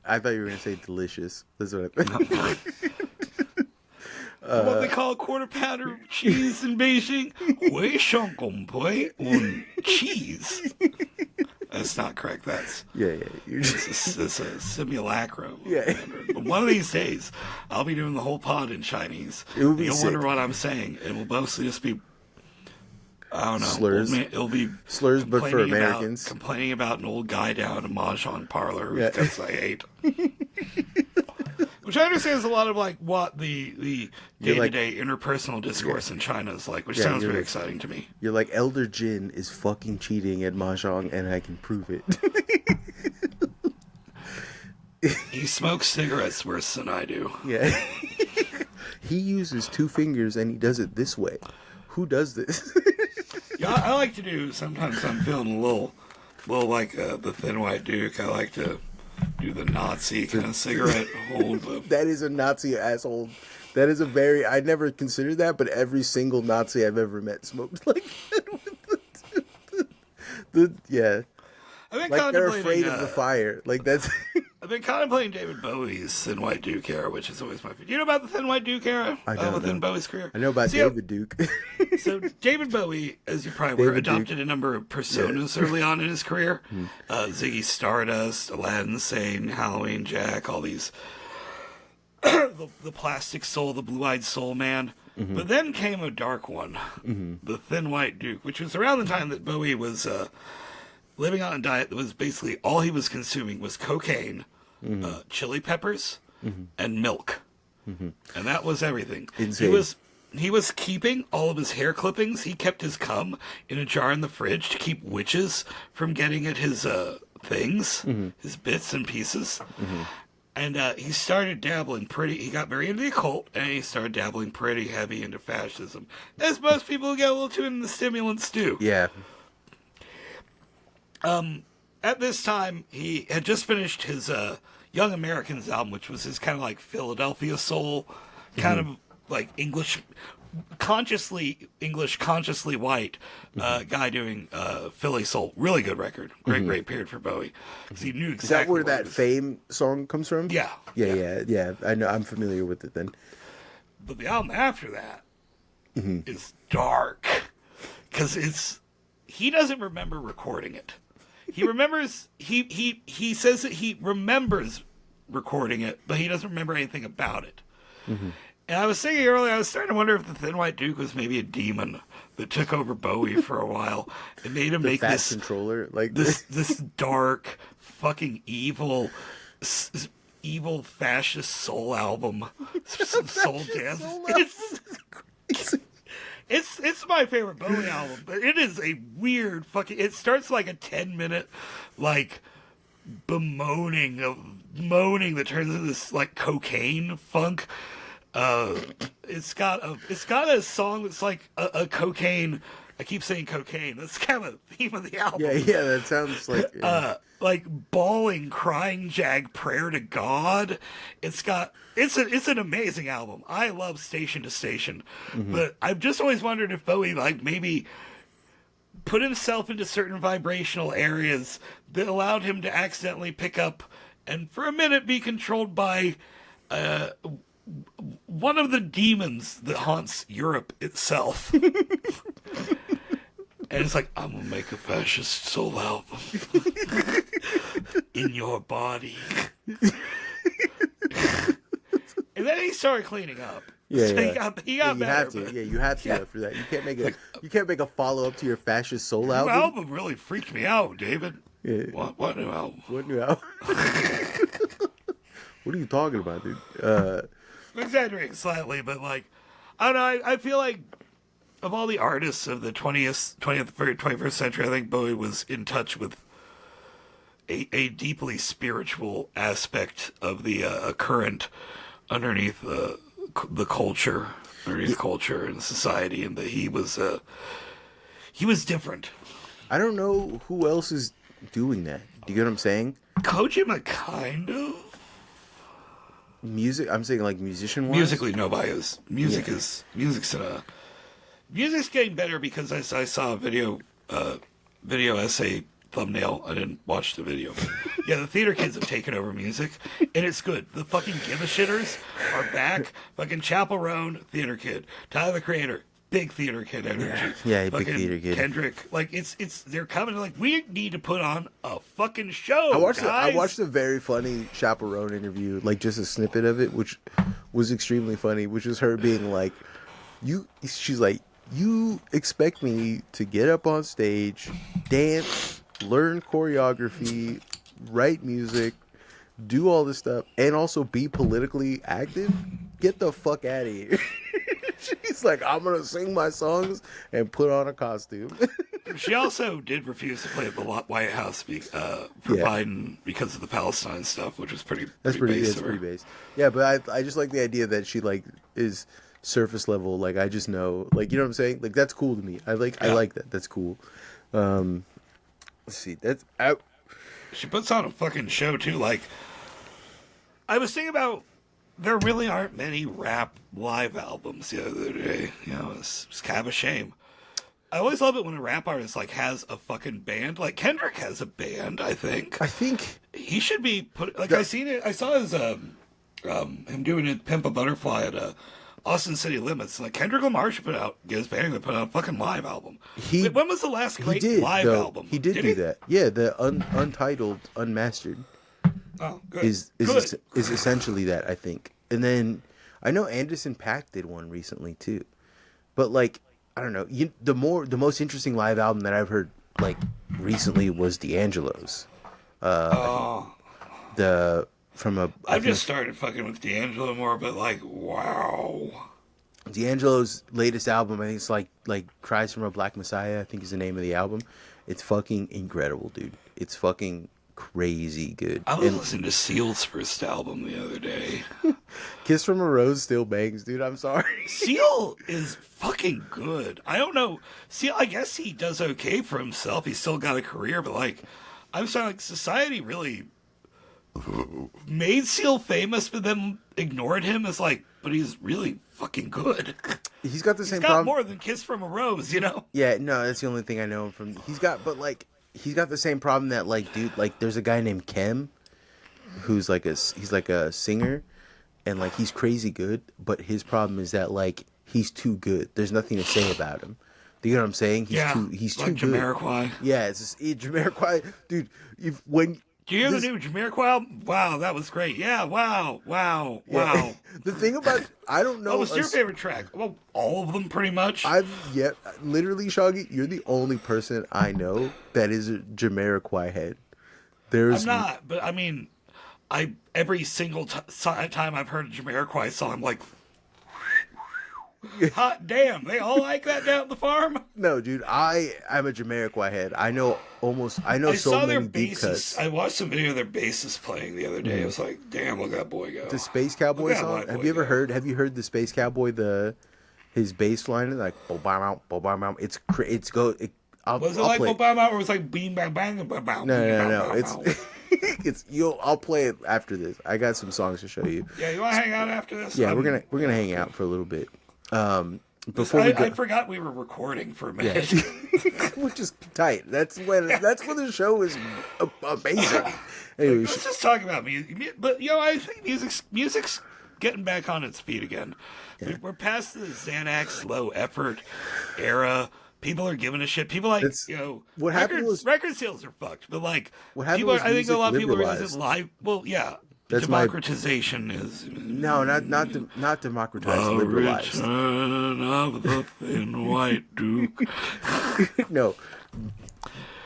S2: I thought you were gonna say delicious. That's what I thought.
S1: What they call a quarter pounder of cheese in Beijing? Cheese. That's not correct. That's it's a simulacrum.
S2: Yeah.
S1: But one of these days, I'll be doing the whole pod in Chinese.
S2: You'll
S1: wonder what I'm saying. It will mostly just be, I don't know.
S2: Slurs.
S1: It'll be
S2: slurs, but for Americans.
S1: Complaining about an old guy down a mahjong parlor because I ate. Which I understand is a lot of like what the day-to-day interpersonal discourse in China is like, which sounds very exciting to me.
S2: You're like, Elder Jin is fucking cheating at mahjong, and I can prove it.
S1: He smokes cigarettes worse than I do.
S2: Yeah. He uses 2 fingers, and he does it this way. Who does this?
S1: Yeah, I like to do, sometimes I'm feeling a little like the Thin White Duke. I like to do the Nazi kind of cigarette hold.
S2: That is a Nazi asshole. That is I never considered that, but every single Nazi I've ever met smoked like that. Yeah. Like they're afraid of the fire. Like that's.
S1: I've been contemplating David Bowie's Thin White Duke era, which is always my favorite. Do you know about the Thin White Duke era?
S2: I don't know.
S1: Within Bowie's career?
S2: I know about David Duke.
S1: So David Bowie, as you probably were, adopted a number of personas early on in his career. Ziggy Stardust, Aladdin Sane, Halloween Jack, all these. The Plastic Soul, the Blue-Eyed Soul Man. But then came a dark one, The Thin White Duke, which was around the time that Bowie was living on a diet that was basically all he was consuming was cocaine, chili peppers, and milk. And that was everything.
S2: Insane.
S1: He was keeping all of his hair clippings. He kept his cum in a jar in the fridge to keep witches from getting at his things, his bits and pieces. And he started dabbling he got very into the occult, and he started dabbling pretty heavy into fascism. As most people who get a little too into the stimulants do.
S2: Yeah.
S1: At this time, he had just finished his Young Americans album, which was his kind of like Philadelphia soul, kind of like consciously white guy doing Philly soul. Really good record. Great period for Bowie. Because he knew exactly.
S2: Is that where that Fame song comes from?
S1: Yeah.
S2: Yeah. I know. I'm familiar with it then.
S1: But the album after that is dark. Because he doesn't remember recording it. He remembers, he says that he remembers recording it, but he doesn't remember anything about it. And I was thinking earlier, I was starting to wonder if the Thin White Duke was maybe a demon that took over Bowie for a while and made him make this
S2: controller, like
S1: this dark, fucking evil fascist soul album, soul dance. It's my favorite Bowie album, but it is a weird fucking. It starts like a 10-minute like moaning that turns into this like cocaine funk. It's got a song that's like a cocaine. I keep saying cocaine. That's kind of the theme of the album.
S2: Yeah, that sounds like
S1: like bawling, crying, jag prayer to God. It's an amazing album. I love Station to Station, but I've just always wondered if Bowie like maybe put himself into certain vibrational areas that allowed him to accidentally pick up and for a minute be controlled by one of the demons that haunts Europe itself. And it's like, I'm gonna make a fascist soul album in your body. And then he started cleaning up.
S2: Yeah,
S1: so
S2: yeah.
S1: He got
S2: you
S1: better.
S2: have to. Yeah, you have to after that. You can't make a follow up to your fascist soul album.
S1: Your album really freaked me out, David.
S2: Yeah.
S1: What new album?
S2: What new album? What are you talking about, dude?
S1: I'm exaggerating slightly, but like, I don't know. I feel like of all the artists of the 21st century, I think Bowie was in touch with a deeply spiritual aspect of the current underneath the culture, culture and society, and that he was different.
S2: I don't know who else is doing that. Do you get what I'm saying?
S1: Kojima, kind of.
S2: Music, I'm saying like musician-wise?
S1: Musically, nobody is. Music's getting better because I saw a video essay thumbnail. I didn't watch the video. Yeah, the theater kids have taken over music, and it's good. The fucking give-a-shitters are back. Fucking Chapel Roan, theater kid. Tyler, the Creator, big theater kid energy.
S2: Yeah, big theater kid.
S1: Kendrick, like it's they're coming. Like we need to put on a fucking show.
S2: I watched a very funny Chapel Roan interview, like just a snippet of it, which was extremely funny. Which was her being like, she's like, you expect me to get up on stage, dance, learn choreography, write music, do all this stuff, and also be politically active? Get the fuck out of here. She's like, I'm going to sing my songs and put on a costume.
S1: She also did refuse to play at the White House for Biden because of the Palestine stuff, which was pretty base.
S2: Yeah, but I just like the idea that she like is surface level. Like, I just know, like, you know what I'm saying? Like, that's cool to me. I like that. That's cool. Let's see.
S1: She puts on a fucking show too. Like, I was thinking about, there really aren't many rap live albums the other day. You know, it's kind of a shame. I always love it when a rap artist like has a fucking band. Like Kendrick has a band. I think he should be put. Like I saw his him doing it, Pimp a Butterfly at Austin City Limits. Like Kendrick Lamar should get his band to put out a fucking live album. When was the last great live album?
S2: He did do that. Yeah, the untitled, unmastered.
S1: Oh, good.
S2: Is essentially that, I think. And then I know Anderson .Paak did one recently too, but like I don't know. The most interesting live album that I've heard like recently was D'Angelo's. The from a
S1: I've just started fucking with D'Angelo more, but like wow.
S2: D'Angelo's latest album, I think it's like Cries from a Black Messiah, I think is the name of the album. It's fucking incredible, dude. It's fucking crazy good.
S1: I was listening to Seal's first album the other day.
S2: Kiss from a Rose still bangs, dude. I'm sorry.
S1: Seal is fucking good. I don't know. Seal, I guess he does okay for himself. He's still got a career, but like, I'm sorry, like society really made Seal famous, but then ignored him as like, but he's really fucking good.
S2: He's got the same
S1: got
S2: problem.
S1: More than Kiss from a Rose, you know?
S2: Yeah, no, that's the only thing I know him from. He's got the same problem that like, dude, like there's a guy named Kem, who's like he's like a singer, and like he's crazy good, but his problem is that like he's too good. There's nothing to say about him. Do you know what I'm saying? He's
S1: like
S2: too good.
S1: Jamiroquai.
S2: Yeah, it's Jamiroquai, dude.
S1: Do you hear the new Jamiroquai album? Wow, that was great. Yeah, wow.
S2: Yeah. The thing about, I don't know.
S1: What was your favorite track? Well, all of them pretty much.
S2: Literally, Shaggy, you're the only person I know that is a Jamiroquai head.
S1: I'm not, but I mean, every single time I've heard a Jamiroquai song, I'm like, hot damn, they all like that down at the farm?
S2: No, dude, I'm a Jamiroquai head. I know so many deep cuts.
S1: I watched some video of their bassist playing the other day. I was like, damn, look at that boy go.
S2: The Space Cowboy song? Have you heard the Space Cowboy, his bass line? Like, bo-bam, bo-bam, it's I'll
S1: like
S2: play
S1: Obama or was it like beam bang bang bang?
S2: No. I'll play it after this. I got some songs to show you.
S1: Yeah, you want to hang out after this?
S2: Yeah, we're gonna hang out for a little bit.
S1: I forgot we were recording for a minute,
S2: which is tight. That's when the show is amazing. Anyway,
S1: let's just talk about music. But I think music's getting back on its feet again. Yeah. We're past the Xanax low effort era. People are giving a shit. People like
S2: what happened was
S1: record sales are fucked. But like
S2: what happened was
S1: I think a lot of people
S2: liberalized.
S1: realize it live. Well, yeah.
S2: That's
S1: democratization is
S2: not democratized. Liberalized.
S1: Return of the thin white Duke.
S2: No,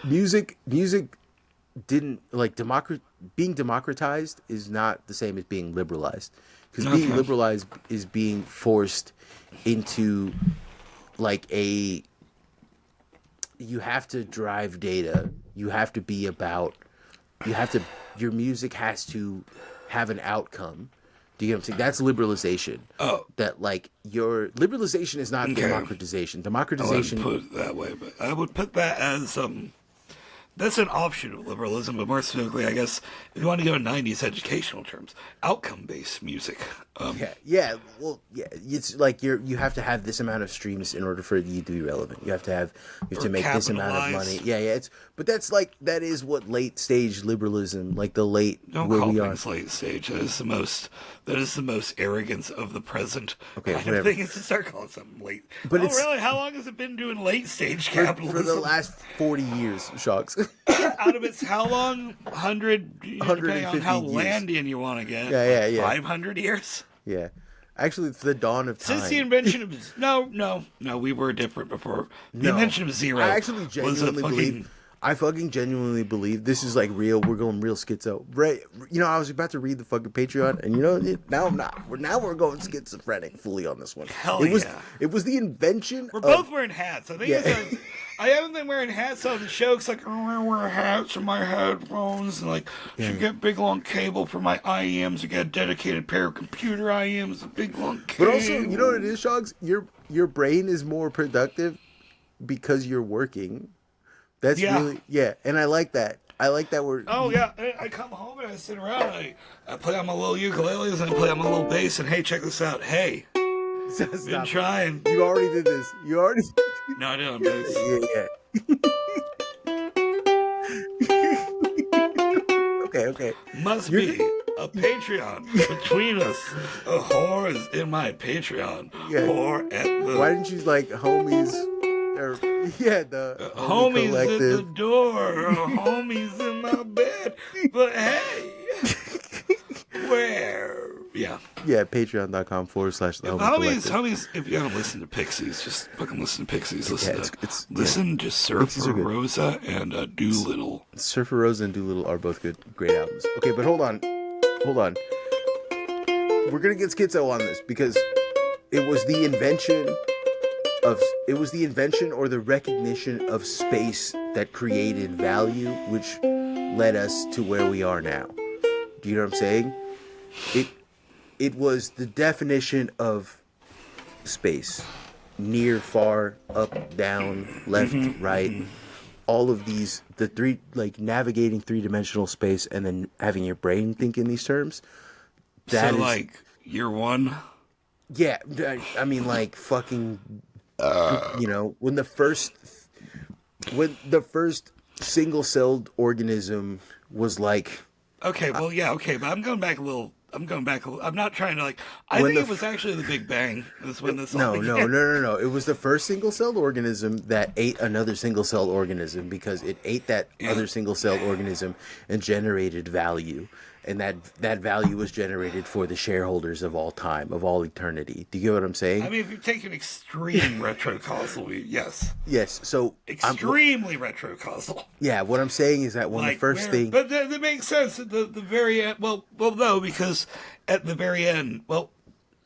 S2: music didn't like being democratized is not the same as being liberalized, because being liberalized is being forced into like you have to drive data. You have to be about. Your music has to have an outcome. Do you know what I'm saying? That's liberalization.
S1: Oh.
S2: That like your liberalization is not democratization. Democratization.
S1: I wouldn't put it that way, but I would put that as that's an offshoot of liberalism, but more specifically, I guess, if you want to go in 90s educational terms, outcome-based music.
S2: It's like you have to have this amount of streams in order for you to be relevant. You have to make this amount of money. But that is what late stage liberalism, like the late.
S1: Don't call things late stage. That is the most arrogance of the present.
S2: Okay,
S1: kind of thing is to start calling something late. But really? How long has it been doing late stage capitalism?
S2: For the last 40 years, Shocks.
S1: Out of its how long? 100, depending on how Landian you want to get.
S2: Yeah.
S1: 500 years?
S2: Yeah. Actually, it's the dawn of time.
S1: Since the invention of... No, we were different before. The invention of zero
S2: I fucking genuinely believe this is like real. We're going real schizo. Right? I was about to read the fucking Patreon, and now I'm not. Now we're going schizophrenic fully on this one. It was the invention.
S1: We're both wearing hats. I think I haven't been wearing hats on the show because I wear hats and my headphones and should get big long cable for my IEMs. You get a dedicated pair of computer IEMs, a big long cable.
S2: But also, you know what it is, Shogs? Your brain is more productive because you're working. That's really and I like that. I like that word.
S1: Oh yeah, I come home and I sit around. I play on my little ukuleles and I play on my little bass. And hey, check this out. Hey, been trying.
S2: You already did this.
S1: No, I didn't. Bass.
S2: Yeah. Okay.
S1: Must be a Patreon between us. A whore is in my Patreon. Yeah. Whore at the.
S2: Why didn't you homies? The
S1: homies at the door, homies in my bed. But hey, where? Yeah.
S2: Yeah, patreon.com/the
S1: Homies, if you haven't listened to Pixies, just fucking listen to Pixies. Just
S2: Pixies
S1: Surfer
S2: are good.
S1: Rosa and Doolittle.
S2: Surfer Rosa and Doolittle are both great albums. Okay, but hold on. We're gonna get schizo on this because it was the invention or the recognition of space that created value, which led us to where we are now. Do you know what I'm saying? It was the definition of space. Near, far, up, down, left, right. All of these, the three, like navigating three-dimensional space and then having your brain think in these terms.
S1: That is, like, year one?
S2: Yeah, I mean, like, fucking, you know, when the first single-celled organism was like...
S1: Okay, well, yeah, okay, but I'm going back a little. I'm not trying to, like... I think it was actually the Big Bang. Is when this
S2: No. It was the first single-celled organism that ate another single-celled organism because it ate that other single-celled organism and generated value. And that value was generated for the shareholders of all time, of all eternity. Do you get what I'm saying?
S1: I mean, if you take an extreme retrocausal, yes.
S2: Yes, so...
S1: Extremely retrocausal.
S2: Yeah, what I'm saying is that when the first thing...
S1: But that makes sense at the very end. Well, no, because at the very end, well,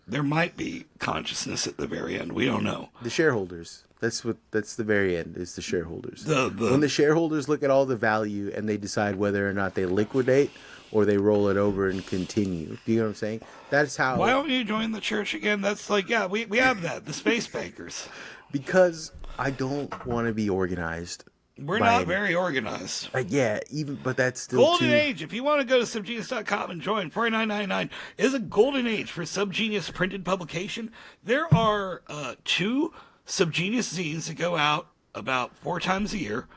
S1: there might be consciousness at the very end. We don't know.
S2: The shareholders. That's the very end, is the shareholders. When the shareholders look at all the value and they decide whether or not they liquidate... or they roll it over and continue. Do you know what I'm saying? That's how...
S1: Why don't you join the church again? That's like, yeah, we have that. The space bankers.
S2: Because I don't want to be organized.
S1: We're not very organized.
S2: Yeah, but that's still
S1: Golden age. If you want to go to subgenius.com and join, $49.99 is a golden age for Subgenius printed publication. There are 2 Subgenius zines that go out about 4 times a year.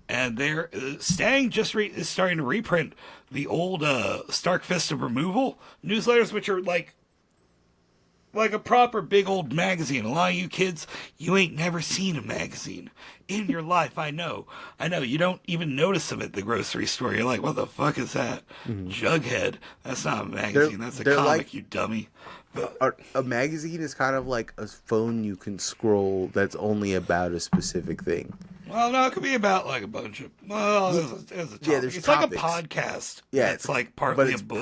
S1: And they're Stang is starting to reprint the old Stark Fist of Removal newsletters, which are like a proper big old magazine. A lot of you kids, you ain't never seen a magazine in your life. I know. You don't even notice them at the grocery store. You're like, what the fuck is that? Jughead. That's not a magazine. That's a comic, like, you dummy.
S2: A magazine is kind of like a phone you can scroll that's only about a specific thing.
S1: Well, no, it could be about like a bunch of... Well, there's a topic. It's topics. Like a podcast.
S2: Yeah.
S1: It's like partly a book.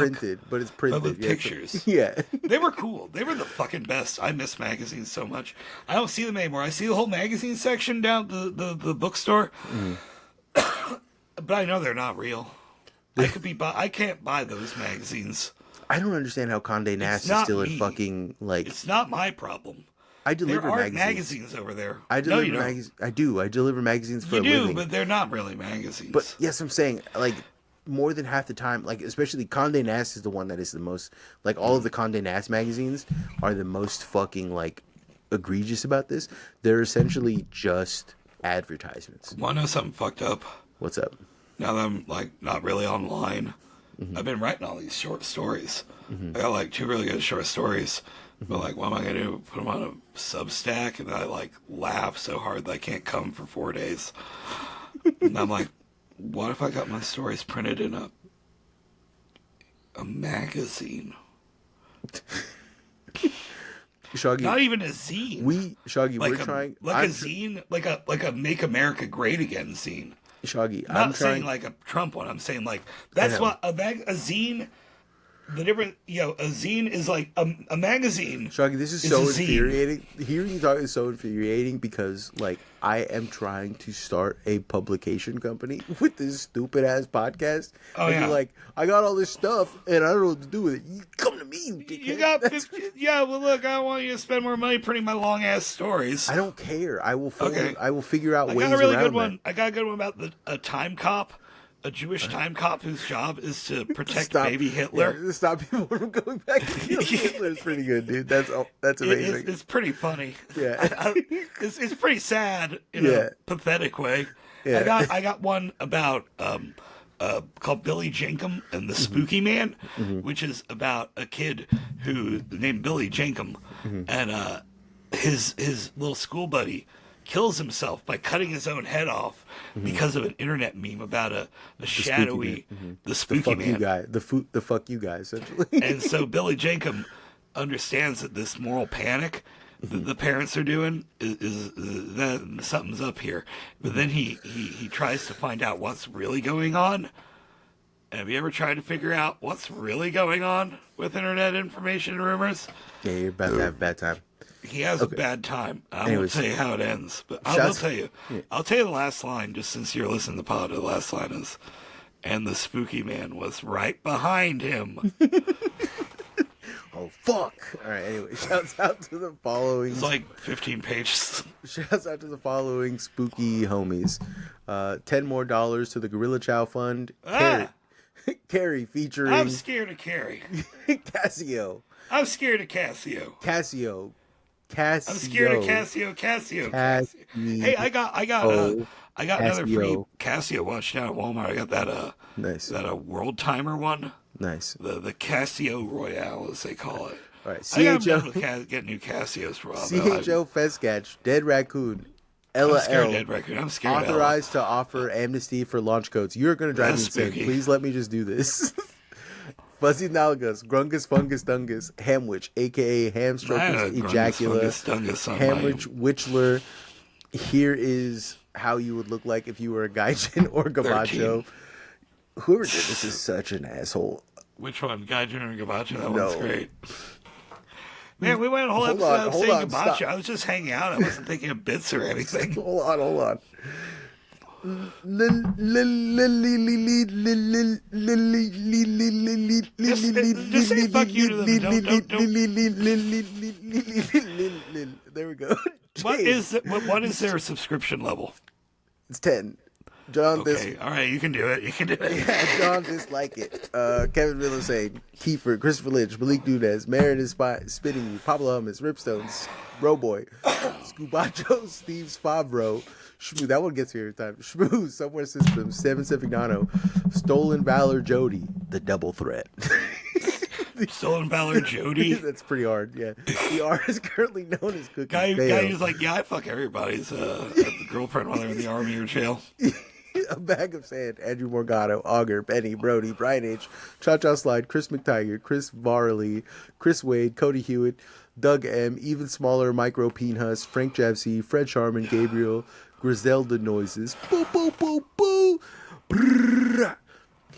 S2: But it's printed.
S1: With pictures.
S2: Yeah.
S1: They were cool. They were the fucking best. I miss magazines so much. I don't see them anymore. I see the whole magazine section down the bookstore. But I know they're not real. I can't buy those magazines.
S2: I don't understand how Condé Nast is still at fucking, like...
S1: It's not my problem.
S2: I deliver
S1: there are magazines over there.
S2: I deliver magazines. I do. I deliver magazines for a living.
S1: You do, but they're not really magazines.
S2: But yes, I'm saying, like, more than half the time, like, especially Condé Nast is the one that is the most, like, all of the Condé Nast magazines are the most fucking, like, egregious about this. They're essentially just advertisements.
S1: Want to know something fucked up?
S2: What's up?
S1: Now that I'm, like, not really online, I've been writing all these short stories. I got, like, 2 really good short stories. But, like, what am I going to do? Put them on a Substack? And I, like, laugh so hard that I can't come for 4 days. And I'm like, what if I got my stories printed in a magazine?
S2: Shaggy,
S1: not even a zine.
S2: We're trying...
S1: Like a zine, like a Make America Great Again zine.
S2: Shaggy,
S1: I'm not saying like a Trump one. I'm saying, like, that's what a zine... The different, a zine is like a magazine.
S2: Shaggy, this is so infuriating. Hearing you talk is so infuriating because, like, I am trying to start a publication company with this stupid ass podcast.
S1: Oh,
S2: and you're like, I got all this stuff and I don't know what to do with it. You come to me, you dickhead.
S1: You got 50, well, look, I want you to spend more money printing my long ass stories.
S2: I don't care. I will figure out ways around
S1: I got a really good one. I got a good one about a time cop. A Jewish time cop whose job is to protect baby Hitler.
S2: Yeah, stop people from going back to kill Hitler. It's pretty good, dude. That's amazing.
S1: It's pretty funny.
S2: Yeah,
S1: it's pretty sad in a pathetic way. Yeah. I got one about called Billy Jenkum and the Spooky Man, which is about a kid who named Billy Jenkum, and his little school buddy kills himself by cutting his own head off because of an internet meme about the shadowy, the spooky man.
S2: The fuck you guy, essentially.
S1: And so Billy Jenkum understands that this moral panic that the parents are doing is that something's up here. But then he tries to find out what's really going on. And have you ever tried to figure out what's really going on with internet information and rumors?
S2: Yeah, you're about to have a bad time.
S1: He has a bad time. I won't tell you how it ends, but I will tell you. Yeah. I'll tell you the last line, just since you're listening to the pod. The last line is, and the spooky man was right behind him.
S2: Oh, fuck. All right, anyway, shouts out to the following.
S1: It's like 15 pages.
S2: Shouts out to the following spooky homies. $10 more to the Gorilla Chow Fund. Carrie featuring...
S1: I'm scared of Carrie.
S2: Cassio.
S1: I'm scared of Cassio.
S2: Cassio.
S1: I'm scared of Cassio. Hey, I got another free Casio watch down at Walmart. I got that
S2: nice.
S1: That world timer one.
S2: Nice.
S1: The Casio Royale, as they call it.
S2: All right.
S1: I got to get new Casios for all.
S2: CHO Feskatch, Dead Raccoon, Ella
S1: I'm scared
S2: L.
S1: Dead Raccoon. I'm scared.
S2: Authorized to offer amnesty for launch codes. You're going to drive me insane. Please let me just do this. Fuzzy Nalgas, Grungus Fungus Dungus, Hamwich, a.k.a. Hamstrokers Ejacula, Hamwich Witchler. Here is how you would look like if you were a Gaijin or Gabacho. Whoever did this is such an asshole.
S1: Which one? Gaijin or Gabacho? That one's great. Man, we went a whole episode saying Gabacho. Stop. I was just hanging out. I wasn't thinking of bits or anything.
S2: Hold on.
S1: Just say fuck you to them. Don't.
S2: There we go.
S1: What is their subscription level?
S2: It's 10. John,
S1: okay, all right, you can do it.
S2: Yeah, John dislike it. Kevin Miller saying Kiefer, Christopher Lynch, Malik Nunez, Marin is spitting you, Pablo Hummus, Ripstones, Broboy, Scubacho, Steve's Favreau, Shmoo, that one gets here every time. Shmoo, Somewhere Systems, Seven Sefignano, Stolen Valor Jody, the double threat.
S1: Stolen Valor Jody?
S2: That's pretty hard, yeah. The artist currently known as Cookie
S1: Guy who's like, yeah, I fuck everybody's girlfriend while they're in the army or jail.
S2: A Bag of Sand, Andrew Morgado, Auger, Benny, Brody, Brian H., Cha-Cha Slide, Chris McTiger, Chris Varley, Chris Wade, Cody Hewitt, Doug M., Even Smaller, Micro Peenhus, Frank Javsey, Fred Sharman, Gabriel, Griselda Noises, Boo, Boo, Boo, Boo, Brrrr.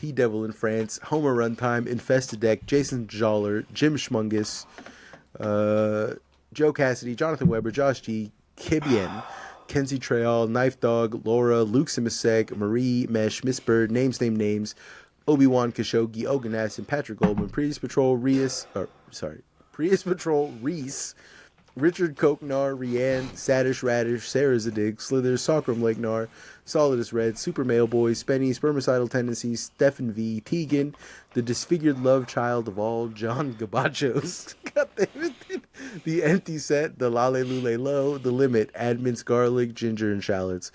S2: He Devil in France, Homer Runtime, Infested Deck, Jason Joller, Jim Schmungus, Joe Cassidy, Jonathan Weber, Josh G., Kibien, Kenzie Treal, Knife Dog, Laura, Luke Simasek, Marie, Mesh, Miss Bird, Names, Obi-Wan Khashoggi, Oganas, and Patrick Goldman, Prius Patrol, Reese, Richard Koknar, Rianne, Sadish Radish, Sarah Zadig, Slither, Socram Legnar, Solidus Red, Super Male Boy, Spenny, Spermicidal Tendencies, Stephen V, Tegan, The Disfigured Love Child of All, John Gabachos, The Empty Set, The Lale Lule Low, The Limit, Admins Garlic, Ginger and Shallots,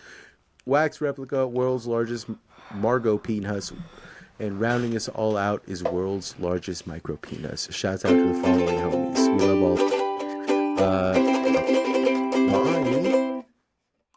S2: Wax Replica, World's Largest Margot Peenhus, and rounding us all out is World's Largest Micro Penis. Shouts out to the following homies. We love all. Bye.